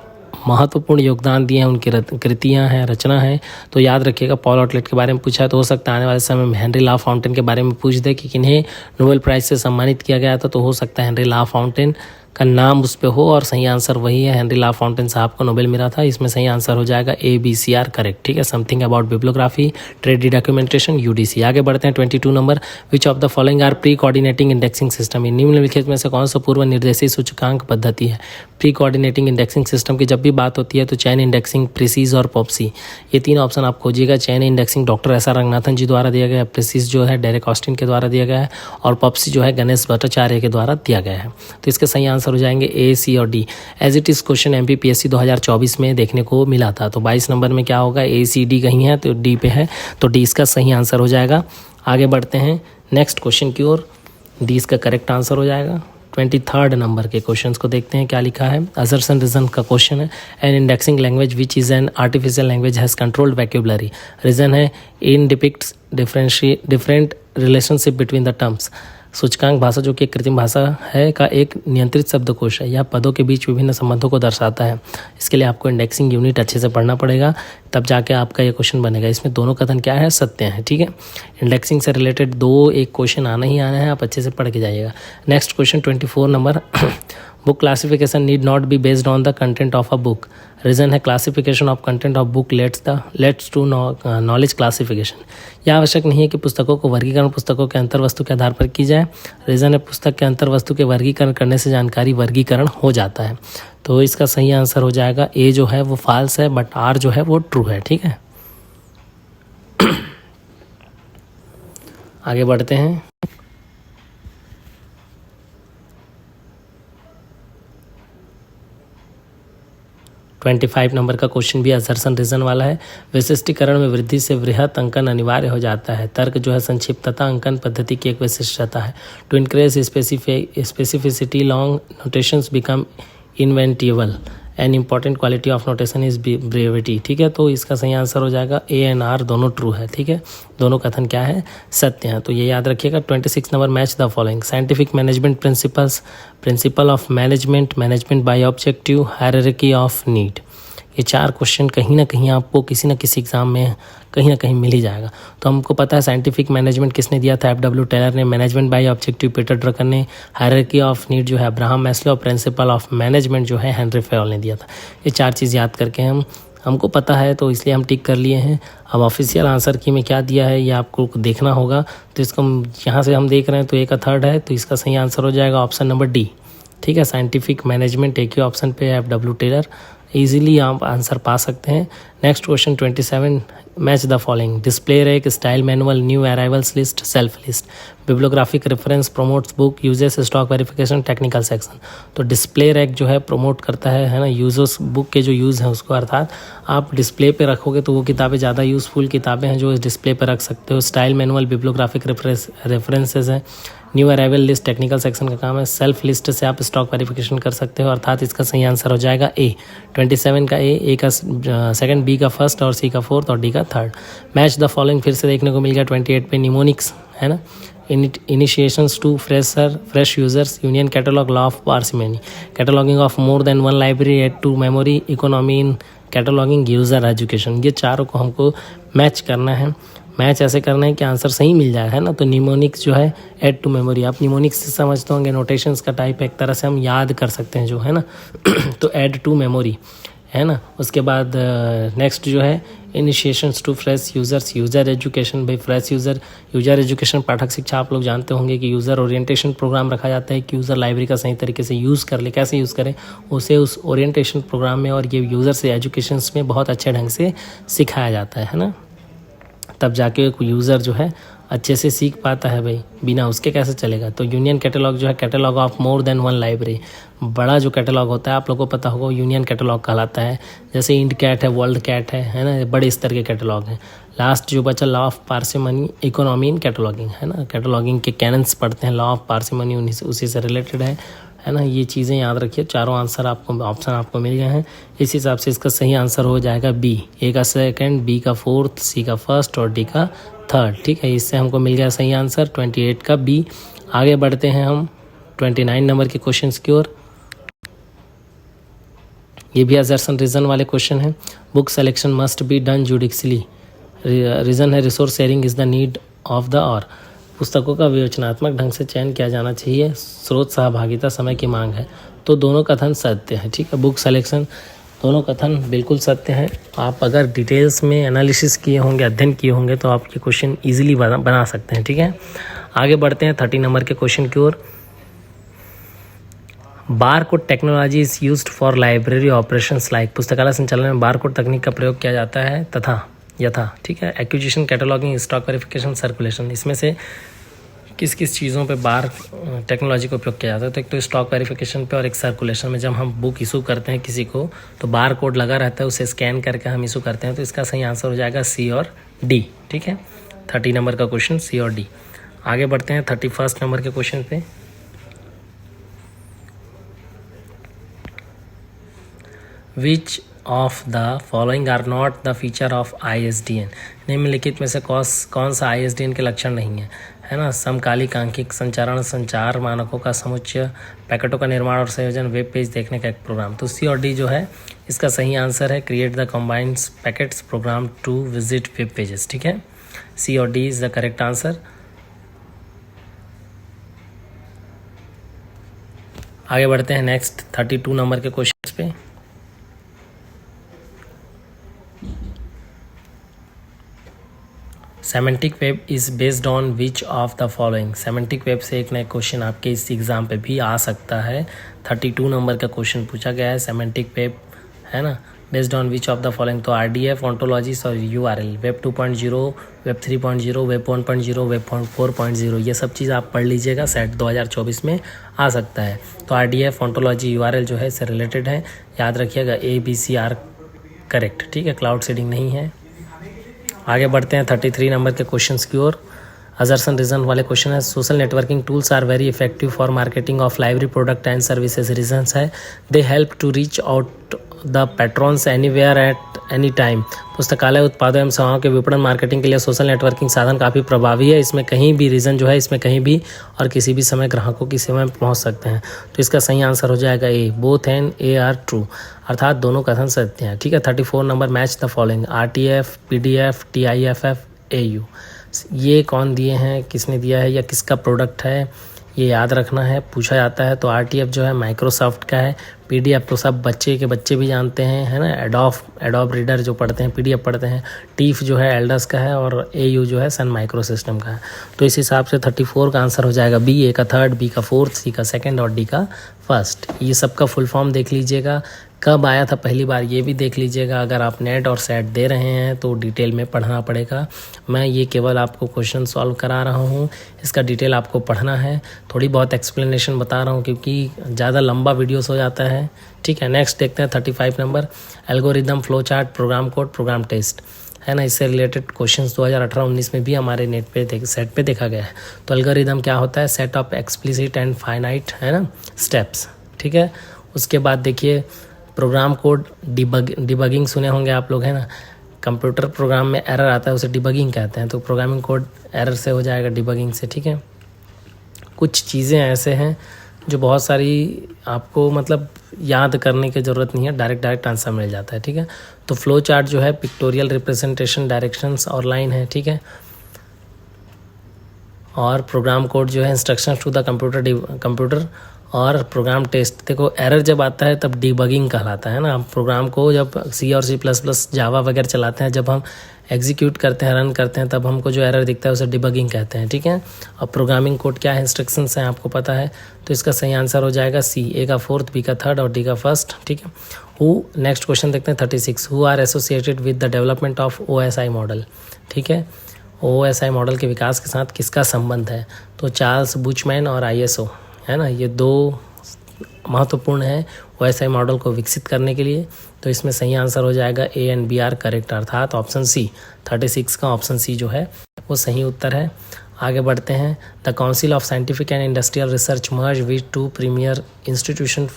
महत्वपूर्ण योगदान दिए हैं, उनकी कृतियाँ हैं, रचना है। तो याद रखिएगा, पॉल आउटलेट के बारे में पूछा तो हो सकता है आने वाले समय में हेनरी लाफॉन्टेन के बारे में पूछ दे कि किन्हें नोबेल प्राइज़ से सम्मानित किया गया था, तो हो सकता है हेनरी लाफॉन्टेन का नाम उस पर हो, और सही आंसर वही है, हेनरी लाफॉन्टेन साहब को नोबेल मिला था। इसमें सही आंसर हो जाएगा ABCR करेक्ट, ठीक है। Something about bibliography, traité documentation, UDC. आगे बढ़ते हैं 22 number. Which of the following are pre coordinating indexing system. निम्नलिखित में से कौन सा पूर्व निर्देशित सूचकांक पद्धति है। प्री कोऑर्डिनेटिंग इंडेक्सिंग सिस्टम की जब भी बात होती है तो चैन इंडेक्सिंग, प्रीसीज और पॉप्सी, ये 3 ऑप्शन आप खोजिएगा। चैन इंडेक्सिंग डॉक्टर SR रंगनाथन जी द्वारा दिया गया है, प्रीसीज जो है डेरेक ऑस्टिन के द्वारा दिया गया है, और पॉप्सी जो है गणेश भट्टाचार्य के द्वारा दिया गया है। तो इसके सही आंसर हो जाएंगे A, C और D। As it is question MPPSC 2024 में देखने को मिला था। तो 22 नंबर में क्या होगा, A, C, D कहीं है तो D पे है, तो D इसका सही आंसर हो जाएगा। आगे बढ़ते हैं नेक्स्ट क्वेश्चन की ओर। D इसका करेक्ट आंसर हो जाएगा। 23rd नंबर के क्वेश्चंस को देखते हैं क्या लिखा है। असर्शन रीजन का क्वेश्चन है। An indexing language which is an artificial language has controlled vocabulary. Reason है in depicts different relationship between the terms. सूचकांक भाषा जो कि कृत्रिम भाषा है का एक नियंत्रित शब्दकोश है, यह पदों के बीच विभिन्न संबंधों को दर्शाता है। इसके लिए आपको इंडेक्सिंग यूनिट अच्छे से पढ़ना पड़ेगा, तब जाके आपका ये क्वेश्चन बनेगा। इसमें दोनों कथन क्या है, सत्य है, ठीक है। इंडेक्सिंग से रिलेटेड 2 एक क्वेश्चन आना ही आना है, आप अच्छे से पढ़ के जाइएगा। Next question 24 number. Book classification need not be based on the content of a book. Reason है classification of content of book lets to knowledge classification. यह आवश्यक नहीं है कि पुस्तकों को वर्गीकरण पुस्तकों के अंतर्वस्तु के आधार पर की जाए। रीजन है पुस्तक के अंतर्वस्तु के वर्गीकरण करने से जानकारी वर्गीकरण हो जाता है। तो इसका सही आंसर हो जाएगा A जो है वो फॉल्स है, बट R जो है वो ट्रू है, ठीक है। आगे बढ़ते हैं। 25 नंबर का क्वेश्चन भी असर्शन रीजन वाला है। विशिष्टीकरण में वृद्धि से वृहत अंकन अनिवार्य हो जाता है। तर्क जो है संक्षिप्तता अंकन पद्धति की एक विशिष्टता है। To increase specificity long notations become inevitable. An important quality of notation is brevity, ठीक है। तो इसका सही आंसर हो जाएगा A एंड R दोनों ट्रू है, ठीक है। दोनों कथन क्या है, सत्य हैं। तो ये याद रखिएगा। 26 number, match the following. Scientific management principles, principle of management, management by objective, hierarchy of need. ये 4 क्वेश्चन कहीं ना कहीं आपको किसी न किसी एग्जाम में कहीं ना कहीं मिल ही जाएगा। तो हमको पता है साइंटिफिक मैनेजमेंट किसने दिया था, FW टेलर ने। Management by objective Peter Drucker ने। हायरार्की ऑफ नीड जो है अब्राहम मैस्लो, और प्रिंसिपल ऑफ मैनेजमेंट जो है हेनरी फेयोल ने दिया था। ये 4 चीज़ याद करके हमको पता है तो इसलिए हम टिक कर लिए हैं। अब ऑफिशियल आंसर की में क्या दिया है ये आपको देखना होगा। तो इसको यहाँ से हम देख रहे हैं तो A का 3rd है, तो इसका सही आंसर हो जाएगा ऑप्शन नंबर D, ठीक है। साइंटिफिक मैनेजमेंट एक ही ऑप्शन पे है, FW टेलर। ईजिली आप आंसर पा सकते हैं। Next question 27, match the following. Display rack, style manual, new arrivals list, self list. Bibliographic reference, promotes book uses, stock verification, technical section. तो डिस्प्ले रैक जो है प्रमोट करता है ना, यूजर्स बुक के जो यूज़ हैं उसको, अर्थात आप डिस्प्ले पे रखोगे तो वो किताबें ज़्यादा यूज़फुल किताबें हैं जो डिस्प्ले पे रख सकते हो। स्टाइल मैनुअल बिब्लियोग्राफिक रेफरेंसेज हैं। New arrival list technical section का काम है। सेल्फ लिस्ट से आप स्टॉक वेरिफिकेशन कर सकते हो, अर्थात इसका सही आंसर हो जाएगा A। 27 का A का 2nd, B का 1st और C का 4th और D का 3rd। मैच द फॉलोइंग फिर से देखने को मिल गया 28 पे। निमोनिक्स है ना, initiations to fresh users, union catalogue, law of parsimony, cataloguing of more than one library, aid to memory, economy in cataloguing, user education. ये चारों को हमको मैच करना है। मैच ऐसे करना है कि आंसर सही मिल जाए, है ना। तो निमोनिक्स जो है एड टू मेमोरी, आप निमोनिक्स से समझते होंगे, नोटेशंस का टाइप एक तरह से हम याद कर सकते हैं जो है ना। तो एड टू मेमोरी है ना। उसके बाद नेक्स्ट जो है initiations to fresh users, user education. भाई फ्रेश यूजर एजुकेशन पाठक शिक्षा आप लोग जानते होंगे कि यूज़र ओरिएंटेशन प्रोग्राम रखा जाता है कि यूज़र लाइब्रेरी का सही तरीके से यूज़ कर ले। कैसे यूज़ करें उसे उस ओरिएंटेशन प्रोग्राम में, और ये यूज़र से एजुकेशन में बहुत अच्छे ढंग से सिखाया जाता है ना। तब जाके कोई यूज़र जो है अच्छे से सीख पाता है, भाई बिना उसके कैसे चलेगा। तो यूनियन कैटलॉग जो है catalogue of more than one library, बड़ा जो कैटलॉग होता है आप लोगों को पता होगा यूनियन कैटलॉग कहलाता है। जैसे इंड कैट है, वर्ल्ड कैट है ना, बड़े स्तर के कैटलॉग हैं। लास्ट जो बचा law of parsimony, economy in cataloguing है ना। कैटलॉगिंग के कैनन्स पढ़ते हैं, लॉ ऑफ पार्सिमनी उसी से रिलेटेड है ना। ये चीज़ें याद रखिए। चारों आंसर आपको ऑप्शन आपको मिल गए हैं। इस हिसाब से इसका सही आंसर हो जाएगा B। A का 2nd, B का 4th, C का 1st और D का थर्ड, ठीक है। इससे हमको मिल गया सही आंसर 28 का बी। आगे बढ़ते हैं हम 29 नंबर के क्वेश्चन की ओर। ये भी असर्शन रीजन वाले क्वेश्चन हैं। Book selection must be done judicially. Reason है resource sharing is the need of the hour. पुस्तकों का विवेचनात्मक ढंग से चयन किया जाना चाहिए, स्रोत सहभागिता समय की मांग है। तो दोनों कथन सत्य हैं, ठीक है। बुक सेलेक्शन दोनों कथन बिल्कुल सत्य हैं। आप अगर डिटेल्स में एनालिसिस किए होंगे, अध्ययन किए होंगे, तो आप ये क्वेश्चन ईजिली बना सकते हैं, ठीक है। आगे बढ़ते हैं 30 नंबर के क्वेश्चन की ओर। Barcode technology is used for library operations like. पुस्तकालय संचालन में बारकोड तकनीक का प्रयोग किया जाता है तथा यथा, ठीक है। Acquisition, cataloguing, stock verification, circulation. इसमें से किस किस चीज़ों पे बार टेक्नोलॉजी का उपयोग किया जाता है? तो एक तो स्टॉक वेरिफिकेशन पे और एक सर्कुलेशन में। जब हम बुक इशू करते हैं किसी को तो बार कोड लगा रहता है, उसे स्कैन करके हम इशू करते हैं। तो इसका सही आंसर हो जाएगा सी और डी, ठीक है। 30 नंबर का क्वेश्चन सी और डी। आगे बढ़ते हैं 31 नंबर के क्वेश्चन पे। Which of the following are not the feature of ISDN। निम्नलिखित में से कौन सा ISDN के लक्षण नहीं है ना? समकालिक आंकिक संचारण, संचार मानकों का समुच्चय, पैकेटों का निर्माण और संयोजन, वेब पेज देखने का एक प्रोग्राम। तो सी और डी जो है इसका सही आंसर है create the combined packets program to visit web pages, ठीक है। सी और D is the correct answer. आगे बढ़ते हैं नेक्स्ट 32 नंबर के क्वेश्चन पे। Semantic web is based on which of the following. Semantic web से एक नया क्वेश्चन आपके इस एग्ज़ाम पे भी आ सकता है। 32 नंबर का क्वेश्चन पूछा गया है। सेमेंटिक वेब है ना, based on which of the following. तो RDF, ऑन्टोलॉजीज और URL। Web 2.0, web 3.0, web 1.0, web 4.0, ये सब चीज़ आप पढ़ लीजिएगा, सेट 2024 में आ सकता है। तो RDF, ऑन्टोलॉजी, URL जो है इससे रिलेटेड है, याद रखिएगा। ABCR करेक्ट, ठीक है। क्लाउड सीडिंग नहीं है। आगे बढ़ते हैं 33 नंबर के क्वेश्चंस की ओर। असर्शन रीजन वाले क्वेश्चन है। Social networking tools are very effective for marketing of library product and services. Reasons है they help to reach out the patrons anywhere at any time. पुस्तकालय उत्पादों एवं सेवाओं के विपणन मार्केटिंग के लिए सोशल नेटवर्किंग साधन काफ़ी प्रभावी है। इसमें कहीं भी रीजन जो है, इसमें कहीं भी और किसी भी समय ग्राहकों की सेवा में पहुंच सकते हैं। तो इसका सही आंसर हो जाएगा A, both and A R true, अर्थात दोनों कथन सत्य हैं, ठीक है। 34 number match the following. RTF, PDF, TIFF, AU। ये कौन दिए हैं, किसने दिया है या किसका प्रोडक्ट है, ये याद रखना है, पूछा जाता है। तो RTF जो है माइक्रोसॉफ्ट का है। PDF तो सब बच्चे के बच्चे भी जानते हैं, है ना। एडोब रीडर जो पढ़ते हैं, PDF पढ़ते हैं। TIFF जो है एल्डस का है और AU जो है सन माइक्रो सिस्टम का है। तो इस हिसाब से 34 का आंसर हो जाएगा बी। ए का थर्ड, बी का फोर्थ, सी का सेकंड और डी का फर्स्ट। ये सब का फुल फॉर्म देख लीजिएगा, कब आया था पहली बार ये भी देख लीजिएगा। अगर आप नेट और सेट दे रहे हैं तो डिटेल में पढ़ना पड़ेगा। मैं ये केवल आपको क्वेश्चन सॉल्व करा रहा हूँ, इसका डिटेल आपको पढ़ना है। थोड़ी बहुत एक्सप्लेनेशन बता रहा हूँ क्योंकि ज़्यादा लंबा वीडियोस हो जाता है, ठीक है। नेक्स्ट देखते हैं 35 number. Algorithm, flow chart, program code, program test, है ना। इससे रिलेटेड क्वेश्चंस 2018-19 में भी हमारे नेट पे सेट पे देखा गया है। तो एल्गोरिदम क्या होता है? Set of explicit and finite, है ना, स्टेप्स, ठीक है। उसके बाद देखिए प्रोग्राम कोड, डिबगिंग सुने होंगे आप लोग, है ना। कंप्यूटर प्रोग्राम में एरर आता है, उसे डिबगिंग कहते हैं। तो प्रोग्रामिंग कोड एरर से हो जाएगा डिबगिंग से, ठीक है। कुछ चीज़ें ऐसे हैं जो बहुत सारी आपको मतलब याद करने की ज़रूरत नहीं है, डायरेक्ट आंसर मिल जाता है, ठीक है। तो फ्लो चार्ट जो है पिक्टोरियल रिप्रेजेंटेशन, डायरेक्शंस और लाइन है, ठीक है। और प्रोग्राम कोड जो है इंस्ट्रक्शंस टू द कंप्यूटर। और प्रोग्राम टेस्ट, देखो एरर जब आता है तब डिबगिंग कहलाता है ना। प्रोग्राम को जब C और C++, जावा वगैरह चलाते हैं, जब हम एग्जीक्यूट करते हैं, रन करते हैं, तब हमको जो एरर दिखता है उसे डिबगिंग कहते हैं, ठीक है। और प्रोग्रामिंग कोड क्या है, इंस्ट्रक्शंस हैं, आपको पता है। तो इसका सही आंसर हो जाएगा सी। ए का फोर्थ, बी का थर्ड और डी का फर्स्ट, ठीक है। नेक्स्ट क्वेश्चन देखते हैं 36। Who are associated with the development of OSI model, ठीक है। OSI मॉडल के विकास के साथ किसका संबंध है? तो चार्ल्स बुचमैन और ISO, है ना। ये दो महत्वपूर्ण है OSI मॉडल को विकसित करने के लिए। तो इसमें सही आंसर हो जाएगा A and B are correct, अर्थात ऑप्शन सी। 36 का ऑप्शन सी जो है वो सही उत्तर है। आगे बढ़ते हैं। The council of scientific and industrial research merge with two premier institution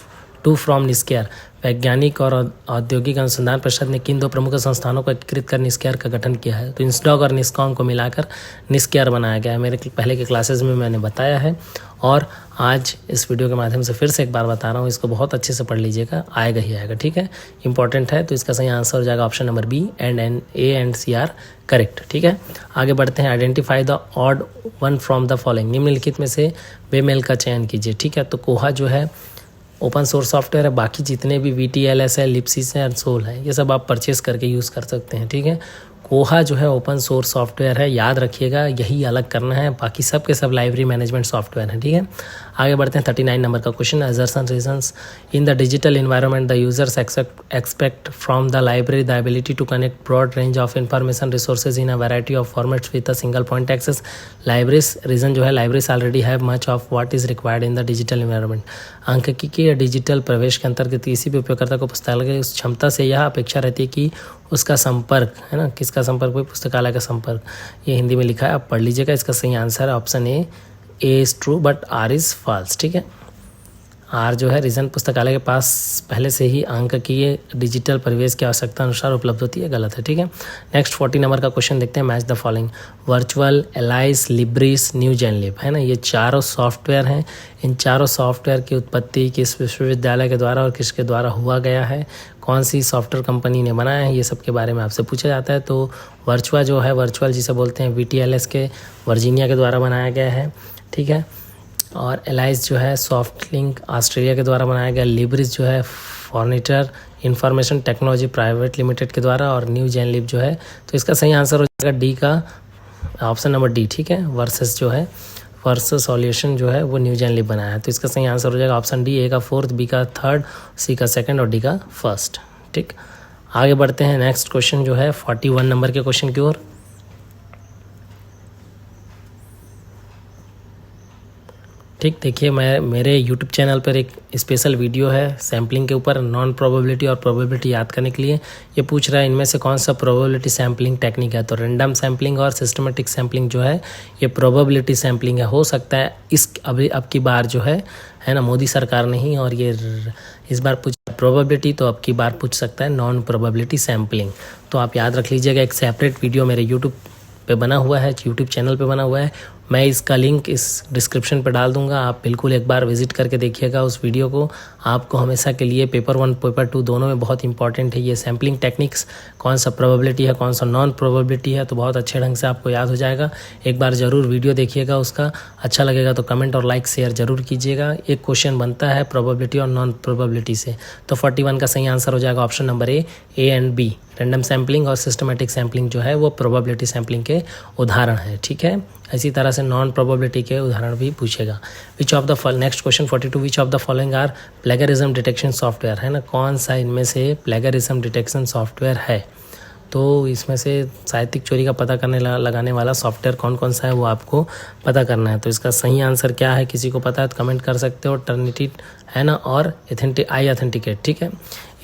2 from NISCAIR, वैज्ञानिक और औद्योगिक अनुसंधान परिषद ने किन 2 प्रमुख संस्थानों को एकीकृत कर निस्केयर का गठन किया है? तो इंस्डॉग और निस्कॉम को मिलाकर निस्केयर बनाया गया है। मेरे पहले के क्लासेस में मैंने बताया है और आज इस वीडियो के माध्यम से फिर से एक बार बता रहा हूँ, इसको बहुत अच्छे से पढ़ लीजिएगा, आएगा ही आएगा, ठीक है, इंपॉर्टेंट है। तो इसका सही आंसर हो जाएगा option number B, and A and C are correct, ठीक है। आगे बढ़ते हैं। Identify the odd one from the following, निम्नलिखित में से बेमेल का चयन कीजिए, ठीक है। तो कोहा जो है ओपन सोर्स सॉफ्टवेयर है, बाकी जितने भी VTLS है, लिप्सिस है, सोल है, ये सब आप परचेस करके यूज़ कर सकते हैं, ठीक है। कोहा जो है ओपन सोर्स सॉफ्टवेयर है, याद रखिएगा, यही अलग करना है, बाकी सब के सब लाइब्रेरी मैनेजमेंट सॉफ्टवेयर है, ठीक है। आगे बढ़ते हैं। 39 नंबर का question, assertion reasons in the digital environment the users expect from the library the ability to connect broad range of information resources in a variety of formats with a single point access. Libraries reason जो है, libraries already have much of what is required in the digital environment. अंकिकी के digital प्रवेश के अंतर्गत किसी भी उपयोगकर्ता को पुस्तकालय की उस क्षमता से यह अपेक्षा रहती है कि उसका संपर्क है ना, किसका संपर्क, कोई पुस्तकालय का संपर्क, ये हिंदी में लिखा है, आप पढ़ लीजिएगा। इसका सही आंसर है option A is true but R is false, ठीक है। आर जो है रीजन पुस्तकालय के पास पहले से ही अंक की ये डिजिटल परिवेश की आवश्यकता अनुसार उपलब्ध होती है, गलत है, ठीक है। नेक्स्ट 40 नंबर का क्वेश्चन देखते हैं। Match the following, virtual, Alice, Libris, NewGenLib, है ना, ये चारों सॉफ्टवेयर हैं। इन चारों सॉफ्टवेयर की उत्पत्ति किस विश्वविद्यालय के द्वारा और किसके द्वारा हुआ गया है, कौन सी सॉफ्टवेयर कंपनी ने बनाया है, ये सब के बारे में आपसे पूछा जाता है। तो वर्चुअल जो है, वर्चुअल जिसे बोलते हैं, VTLS के वर्जीनिया के द्वारा बनाया गया है, ठीक है। और एलाइस जो है सॉफ्ट लिंक ऑस्ट्रेलिया के द्वारा बनाया गया। लिब्रिस जो है फॉर्निटर इंफॉर्मेशन टेक्नोलॉजी प्राइवेट लिमिटेड के द्वारा। और न्यू जेनलिब जो है, तो इसका सही आंसर हो जाएगा डी का ऑप्शन नंबर डी, ठीक है। वर्सेस जो है, वर्सेस सॉल्यूशन जो है वो न्यू जेनलिब बनाया है, तो इसका सही आंसर हो जाएगा ऑप्शन डी, ए का 4th, बी का 3rd, सी का 2nd और डी का 1st, ठीक। आगे बढ़ते हैं। नेक्स्ट क्वेश्चन जो है 41 नंबर के क्वेश्चन की ओर। ठीक, देखिए, मैं मेरे YouTube चैनल पर एक स्पेशल वीडियो है सैम्पलिंग के ऊपर, नॉन प्रोबेबिलिटी और प्रोबेबिलिटी याद करने के लिए। ये पूछ रहा है इनमें से कौन सा प्रोबेबिलिटी सैम्पलिंग टेक्निक है। तो रैंडम सैम्पलिंग और सिस्टमेटिक सैम्पलिंग जो है ये प्रोबेबिलिटी सैम्पलिंग है। हो सकता है अब की बार जो है ना, मोदी सरकार ने ही, और ये इस बार पूछ प्रोबेबिलिटी, तो अब की बार पूछ सकता है नॉन प्रोबेबिलिटी सैम्पलिंग। तो आप याद रख लीजिएगा, एक सेपरेट वीडियो मेरे यूट्यूब पे बना हुआ है, यूट्यूब चैनल पे बना हुआ है, मैं इसका लिंक इस डिस्क्रिप्शन पे डाल दूंगा। आप बिल्कुल एक बार विजिट करके देखिएगा उस वीडियो को, आपको हमेशा के लिए पेपर 1 पेपर 2 दोनों में बहुत इंपॉर्टेंट है ये सैम्पलिंग टेक्निक्स, कौन सा प्रोबेबिलिटी है कौन सा नॉन प्रोबेबिलिटी है, तो बहुत अच्छे ढंग से आपको याद हो जाएगा। एक बार ज़रूर वीडियो देखिएगा उसका, अच्छा लगेगा तो कमेंट और लाइक शेयर जरूर कीजिएगा। एक क्वेश्चन बनता है प्रोबेबिलिटी और नॉन प्रोबेबिलिटी से, तो 41 का सही आंसर हो जाएगा option number A and B. Random sampling और सिस्टमेटिक सैम्पलिंग जो है वो प्रोबेबिलिटी सैम्पलिंग के उदाहरण है, ठीक है। इसी तरह से नॉन प्रोबेबिलिटी के उदाहरण भी पूछेगा। Which of the next question 42, which of the following are plagiarism detection software, है ना, कौन सा इनमें से प्लेगरिज्म डिटेक्शन सॉफ्टवेयर है। तो इसमें से साहित्यिक चोरी का पता करने लगाने वाला सॉफ्टवेयर कौन कौन सा है वो आपको पता करना है। तो इसका सही आंसर क्या है, किसी को पता है तो कमेंट कर सकते हो। टर्निटी है ना, और ऑथेंटिकेट, ठीक है।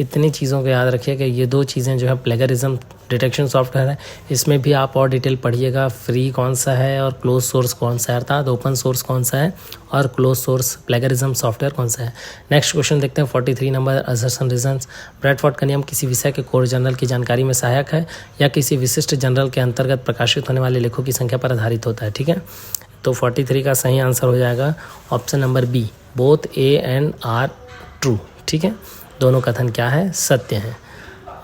इतनी चीज़ों को याद रखिए कि ये 2 चीज़ें जो है प्लेगरिज्म डिटेक्शन सॉफ्टवेयर है, इसमें भी आप और डिटेल पढ़िएगा, फ्री कौन सा है और क्लोज सोर्स कौन सा है, अर्थात ओपन सोर्स कौन सा है और क्लोज सोर्स प्लेगरिज्म सॉफ्टवेयर कौन सा है। नेक्स्ट क्वेश्चन देखते हैं 43 नंबर, असर्शन रीजंस। ब्रैडफोर्ड का नियम किसी विषय के कोर जर्नल की जानकारी में सहायक है या किसी विशिष्ट जर्नल के अंतर्गत प्रकाशित होने वाले लेखों की संख्या पर आधारित होता है, ठीक है। तो 43 का सही आंसर हो जाएगा option number B, both A and R true, ठीक है। दोनों कथन क्या है, सत्य हैं।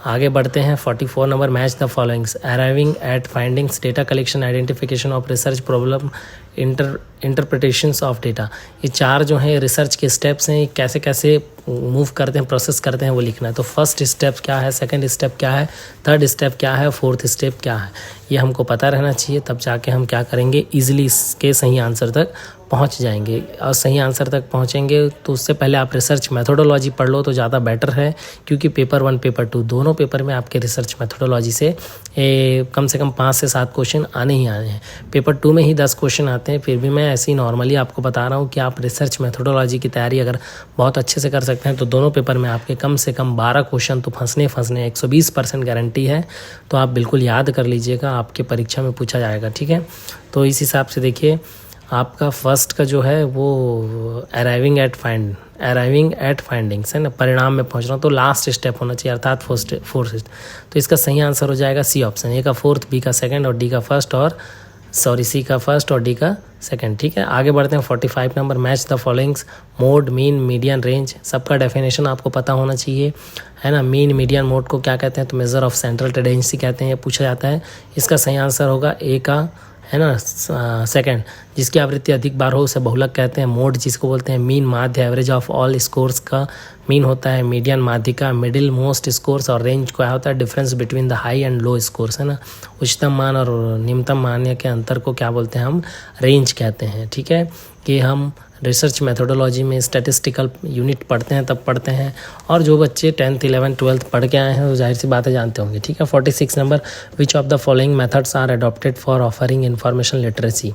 आगे बढ़ते हैं 44 number, match the followings, arriving at findings, data collection, identification of research problem, interpretations of data. ये 4 जो हैं रिसर्च के स्टेप्स हैं, कैसे कैसे मूव करते हैं, प्रोसेस करते हैं, वो लिखना है। तो फर्स्ट स्टेप क्या है, सेकंड स्टेप क्या है, थर्ड स्टेप क्या है, फोर्थ स्टेप क्या है, ये हमको पता रहना चाहिए, तब जाके हम क्या करेंगे, ईजिली इसके सही आंसर तक पहुंच जाएंगे। और सही आंसर तक पहुंचेंगे तो उससे पहले आप रिसर्च मेथोडोलॉजी पढ़ लो तो ज़्यादा बेटर है, क्योंकि पेपर 1 पेपर 2 दोनों पेपर में आपके रिसर्च मेथोडोलॉजी से कम से कम 5 से 7 क्वेश्चन आने ही आने हैं। पेपर 2 में ही 10 क्वेश्चन आते हैं, फिर भी मैं ऐसे ही नॉर्मली आपको बता रहा हूँ कि आप रिसर्च मेथोडोलॉजी की तैयारी अगर बहुत अच्छे से कर सकते हैं तो दोनों पेपर में आपके कम से कम 12 क्वेश्चन तो फंसने 120% गारंटी है। तो आप बिल्कुल याद कर लीजिएगा, आपके परीक्षा में पूछा जाएगा, ठीक है। तो इस हिसाब से देखिए आपका फर्स्ट का जो है वो अराइविंग एट फाइंडिंग्स है ना, परिणाम में पहुंच रहा हूँ, तो लास्ट स्टेप होना चाहिए, अर्थात फोर्थ स्टेप। तो इसका सही आंसर हो जाएगा सी ऑप्शन, ए का फोर्थ, बी का सेकंड और डी का फर्स्ट, और सी का फर्स्ट और डी का सेकंड। ठीक है, आगे बढ़ते हैं 45 number. Match the followings, mode, mean, median, range, सबका डेफिनेशन आपको पता होना चाहिए, है ना। मीन, मीडियन, मोड को क्या कहते हैं, तो मेजर ऑफ सेंट्रल टेंडेंसी कहते हैं, ये पूछा जाता है। इसका सही आंसर होगा ए का, है ना, सेकंड। जिसकी आवृत्ति अधिक बार हो उसे बहुलक कहते हैं। मोड जिसको बोलते हैं मीन, माध्य, एवरेज ऑफ ऑल स्कोर्स का मीन होता है। मीडियन माध्यिका, मिडिल मोस्ट स्कोर्स। और रेंज क्या होता है, difference between the high and low scores, है ना। उच्चतम मान और निम्नतम मान के अंतर को क्या बोलते हैं, हम रेंज कहते हैं। ठीक है, कि हम रिसर्च मेथोडोलॉजी में स्टैटिस्टिकल यूनिट पढ़ते हैं तब पढ़ते हैं, और जो बच्चे 10th 11th 12th पढ़ के आए हैं वो जाहिर सी बातें जानते होंगे। ठीक है, 46 number. Which of the following methods are adopted for offering information literacy.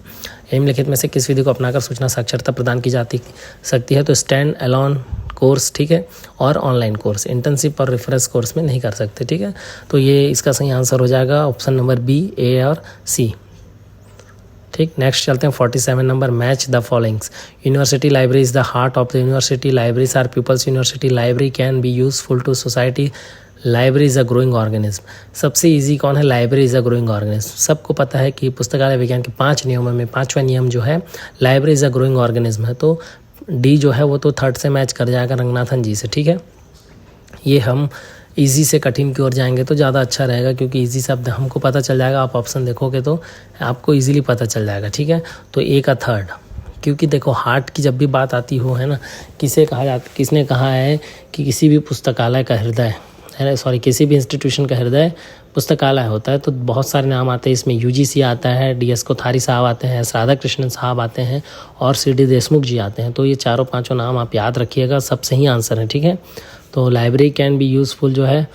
निम्नलिखित में से किस विधि को अपनाकर सूचना साक्षरता प्रदान की जाती सकती है, तो स्टैंड अलोन कोर्स, ठीक है, और ऑनलाइन कोर्स। इंटर्नशिप और रेफरेंस कोर्स में नहीं कर सकते। ठीक है, तो ये इसका सही आंसर हो जाएगा ऑप्शन नंबर बी, ए और सी। ठीक, नेक्स्ट चलते हैं 47 number. Match the followings. University library is the heart of the university. Libraries are people's university. Library can be useful to society. Library is a growing organism. सबसे easy कौन है, library is a growing organism. सबको पता है कि पुस्तकालय विज्ञान के 5 नियमों में 5वां नियम जो है library is a growing organism है, तो डी जो है वो तो थर्ड से मैच कर जाएगा रंगनाथन जी से। ठीक है, ये हम इजी से कठिन की ओर जाएंगे तो ज़्यादा अच्छा रहेगा, क्योंकि इजी शब्द हमको पता चल जाएगा, आप ऑप्शन देखोगे तो आपको इजीली पता चल जाएगा। ठीक है, तो ए का थर्ड, क्योंकि देखो हार्ट की जब भी बात आती हो, है ना, किसने कहा है कि किसी भी पुस्तकालय का हृदय, है सॉरी किसी भी इंस्टीट्यूशन का हृदय पुस्तकालय होता है, तो बहुत सारे नाम आते हैं इसमें। यूजीसी आता है, डीएस कोठारी साहब आते हैं, एस राधाकृष्णन साहब आते हैं और सीडी देशमुख जी आते हैं। तो ये चारों पांचों नाम आप याद रखिएगा, सब सही आंसर है। ठीक है, तो लाइब्रेरी कैन बी यूजफुल जो है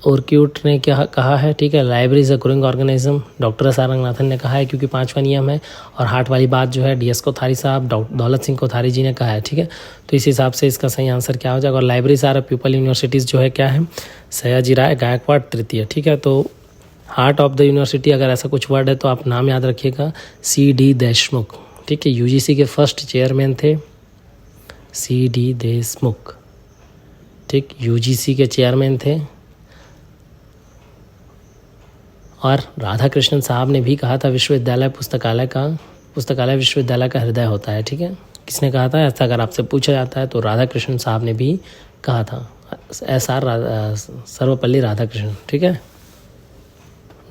ओरक्यूट ने क्या कहा है। ठीक है, library is a growing organism doctor S R Ranganathan ने कहा है, क्योंकि 5वां नियम है। और हार्ट वाली बात जो है डीएस कोठारी साहब, दौलत सिंह कोठारी जी ने कहा है। ठीक है, तो इस हिसाब से इसका सही आंसर क्या हो जाएगा। और लाइब्रेरीज आर पीपल यूनिवर्सिटीज़ जो है क्या है, सयाजी राय गायकवाड़ तृतीय। ठीक है, तो हार्ट ऑफ द यूनिवर्सिटी अगर ऐसा कुछ वर्ड है तो आप नाम याद रखिएगा, सी डी देशमुख। ठीक है, यूजीसी के फर्स्ट चेयरमैन थे सी डी देशमुख। ठीक, यूजीसी के चेयरमैन थे। और राधाकृष्णन साहब ने भी कहा था पुस्तकालय विश्वविद्यालय का हृदय होता है। ठीक है, किसने कहा था ऐसा अगर आपसे पूछा जाता है तो राधाकृष्णन साहब ने भी कहा था, एस आर सर्वपल्ली राधाकृष्णन। ठीक है,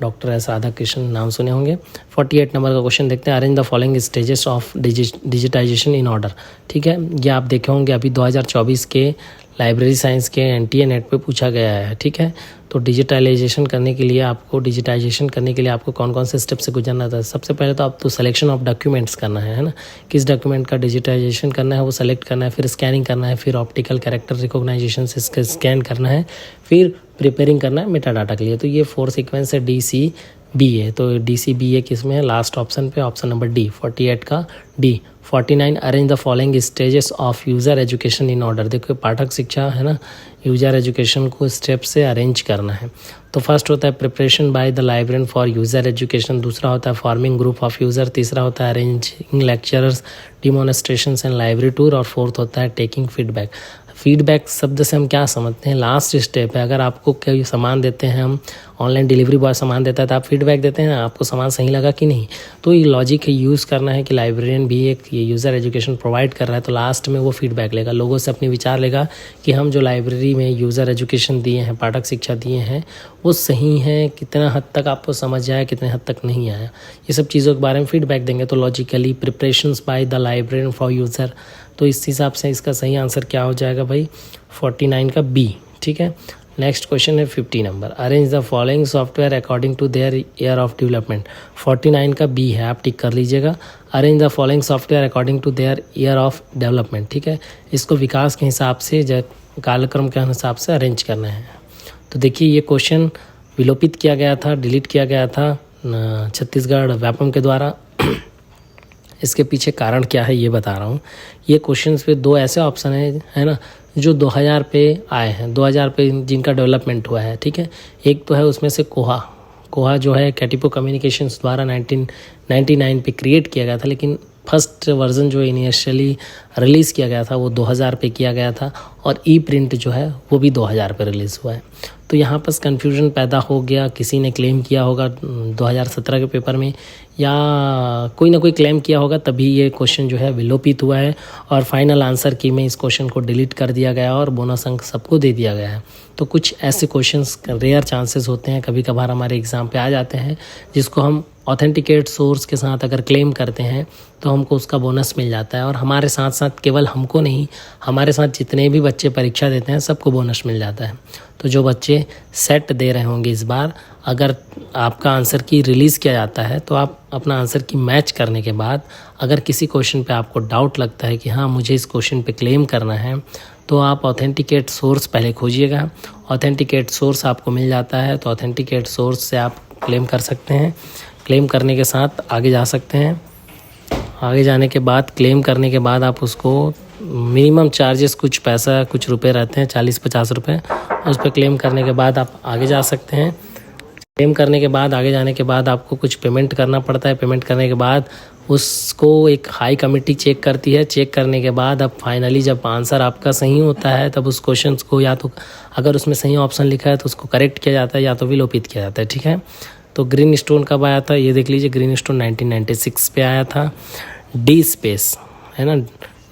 डॉक्टर एस राधाकृष्णन नाम सुने होंगे। 48 नंबर का क्वेश्चन देखते हैं। Arrange the following stages of digitization in order. ठीक है, ये आप देखे होंगे अभी 2024 के लाइब्रेरी साइंस के एनटीए नेट पे पूछा गया है। ठीक है, तो डिजिटाइजेशन करने के लिए आपको कौन कौन से स्टेप से गुजरना था। सबसे पहले तो आपको सिलेक्शन ऑफ डॉक्यूमेंट्स करना है ना, किस डॉक्यूमेंट का डिजिटाइजेशन करना है वो सेलेक्ट करना है, फिर स्कैनिंग करना है, फिर ऑप्टिकल कैरेक्टर रिकॉग्नाइजेशन से इसका स्कैन करना है, फिर प्रिपेयरिंग करना है मेटा डाटा के लिए। तो ये 4 सीक्वेंस है DCBA। तो DCBA किस में है, लास्ट ऑप्शन पे, ऑप्शन नंबर डी, 48 का D. 49 arrange the following stages of user education in order. देखो पाठक शिक्षा है ना, यूज़र एजुकेशन को स्टेप से अरेंज करना है। तो फर्स्ट होता है preparation by the librarian for user education, दूसरा होता है फॉर्मिंग ग्रुप ऑफ यूज़र, तीसरा होता है arranging lecturers, demonstrations and library tour, और फोर्थ होता है टेकिंग फीडबैक। फीडबैक शब्द से हम क्या समझते हैं, लास्ट स्टेप है। अगर आपको कोई सामान देते हैं, हम ऑनलाइन डिलीवरी बॉय सामान देता है तो आप फीडबैक देते हैं आपको सामान सही लगा कि नहीं। तो ये लॉजिक है, यूज़ करना है कि लाइब्रेरियन भी एक ये यूज़र एजुकेशन प्रोवाइड कर रहा है, तो लास्ट में वो फीडबैक लेगा, लोगों से अपने विचार लेगा कि हम जो लाइब्रेरी में यूज़र एजुकेशन दिए हैं, पाठक शिक्षा दिए हैं, वो सही है, कितना हद तक आपको समझ आया, कितने हद तक नहीं आया, ये सब चीज़ों के बारे में फीडबैक देंगे। तो logically preparations by the librarian for user, तो इस हिसाब से इसका सही आंसर क्या हो जाएगा भाई, 49 का बी। ठीक है, नेक्स्ट क्वेश्चन है 50 number. Arrange the following software according to their year of development. 49 का बी है, आप टिक कर लीजिएगा। Arrange the following software according to their year of development. ठीक है, इसको विकास के हिसाब से, कालक्रम के हिसाब से अरेंज करना है। तो देखिए ये क्वेश्चन विलोपित किया गया था, डिलीट किया गया था छत्तीसगढ़ व्यापम के द्वारा। इसके पीछे कारण क्या है ये बता रहा हूँ। ये क्वेश्चंस पे 2 ऐसे ऑप्शन है ना, जो 2000 पे आए हैं, 2000 पे जिनका डेवलपमेंट हुआ है। ठीक है, एक तो है उसमें से कोहा जो है कैटिपो कम्युनिकेशंस द्वारा 1999 पे क्रिएट किया गया था, लेकिन फर्स्ट वर्ज़न जो इनिशियली रिलीज़ किया गया था वो 2000 पे किया गया था और ई प्रिंट जो है वो भी 2000 पे रिलीज़ हुआ है। तो यहाँ पर कन्फ्यूजन पैदा हो गया, किसी ने क्लेम किया होगा 2017 के पेपर में या कोई ना कोई क्लेम किया होगा, तभी ये क्वेश्चन जो है विलोपित हुआ है और फाइनल आंसर की में इस क्वेश्चन को डिलीट कर दिया गया और बोनस अंक सबको दे दिया गया है। तो कुछ ऐसे क्वेश्चंस रेयर चांसेस होते हैं, कभी कभार हमारे एग्ज़ाम पे आ जाते हैं, जिसको हम ऑथेंटिकेट सोर्स के साथ अगर क्लेम करते हैं तो हमको उसका बोनस मिल जाता है और हमारे साथ साथ केवल हमको नहीं, हमारे साथ जितने भी बच्चे परीक्षा देते हैं सबको बोनस मिल जाता है। तो जो बच्चे सेट दे रहे होंगे इस बार, अगर आपका आंसर की रिलीज़ किया जाता है तो आप अपना आंसर की मैच करने के बाद अगर किसी क्वेश्चन पे आपको डाउट लगता है कि हाँ मुझे इस क्वेश्चन पे क्लेम करना है, तो आप ऑथेंटिकेट सोर्स पहले खोजिएगा। ऑथेंटिकेट सोर्स आपको मिल जाता है तो ऑथेंटिकेट सोर्स से आप क्लेम कर सकते हैं। क्लेम करने के साथ आगे जा सकते हैं। आगे जाने के बाद क्लेम करने के बाद आप उसको मिनिमम चार्जेस कुछ पैसा कुछ रुपए रहते हैं 40-50 रुपये, उस पर क्लेम करने के बाद आप आगे जा सकते हैं। क्लेम करने के बाद आगे जाने के बाद आपको कुछ पेमेंट करना पड़ता है। पेमेंट करने के बाद उसको एक हाई कमेटी चेक करती है। चेक करने के बाद अब फाइनली जब आंसर आपका सही होता है तब उस क्वेश्चन को या तो अगर उसमें सही ऑप्शन लिखा है तो उसको करेक्ट किया जाता है या तो विलोपित किया जाता है। ठीक है, तो ग्रीन स्टोन कब आया था ये देख लीजिए। ग्रीन स्टोन 1996 पे आया था। डी स्पेस है ना,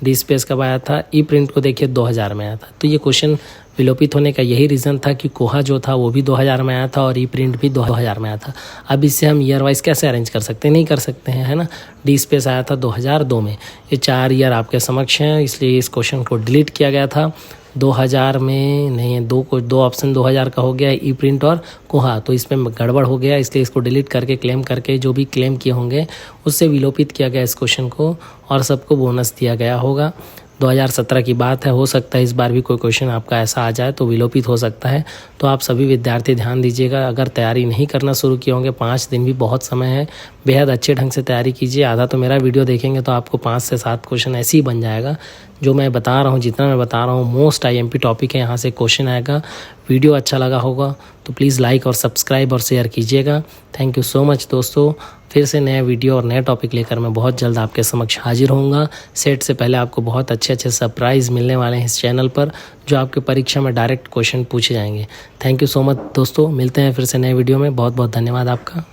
डी स्पेस कब आया था? ई प्रिंट को देखिए 2000 में आया था। तो ये क्वेश्चन विलोपित होने का यही रीज़न था कि कोहा जो था वो भी 2000 में आया था और ई प्रिंट भी 2000 में आया था। अब इससे हम ईयर वाइज कैसे अरेंज कर सकते हैं? नहीं कर सकते हैं, है ना। डी स्पेस आया था 2002 में। ये 4 ईयर आपके समक्ष हैं, इसलिए इस क्वेश्चन को डिलीट किया गया था। 2000 में नहीं है, दो ऑप्शन 2000 का हो गया है, ई प्रिंट और कोहा, तो इसमें गड़बड़ हो गया, इसलिए इसको डिलीट करके क्लेम करके जो भी क्लेम किए होंगे उससे विलोपित किया गया इस क्वेश्चन को और सबको बोनस दिया गया होगा। 2017 की बात है, हो सकता है इस बार भी कोई क्वेश्चन आपका ऐसा आ जाए तो विलोपित हो सकता है। तो आप सभी विद्यार्थी ध्यान दीजिएगा, अगर तैयारी नहीं करना शुरू किए होंगे, 5 दिन भी बहुत समय है, बेहद अच्छे ढंग से तैयारी कीजिए। आधा तो मेरा वीडियो देखेंगे तो आपको 5 से 7 क्वेश्चन ऐसे ही बन जाएगा। जो मैं बता रहा हूँ, जितना मैं बता रहा हूँ मोस्ट IMP टॉपिक है, यहाँ से क्वेश्चन आएगा। वीडियो अच्छा लगा होगा तो प्लीज़ लाइक और सब्सक्राइब और शेयर कीजिएगा। थैंक यू सो मच दोस्तों। फिर से नया वीडियो और नया टॉपिक लेकर मैं बहुत जल्द आपके समक्ष हाजिर होऊंगा। सेट से पहले आपको बहुत अच्छे सरप्राइज़ मिलने वाले हैं इस चैनल पर, जो आपके परीक्षा में डायरेक्ट क्वेश्चन पूछे जाएंगे। थैंक यू सो मच दोस्तों, मिलते हैं फिर से नए वीडियो में। बहुत बहुत धन्यवाद आपका।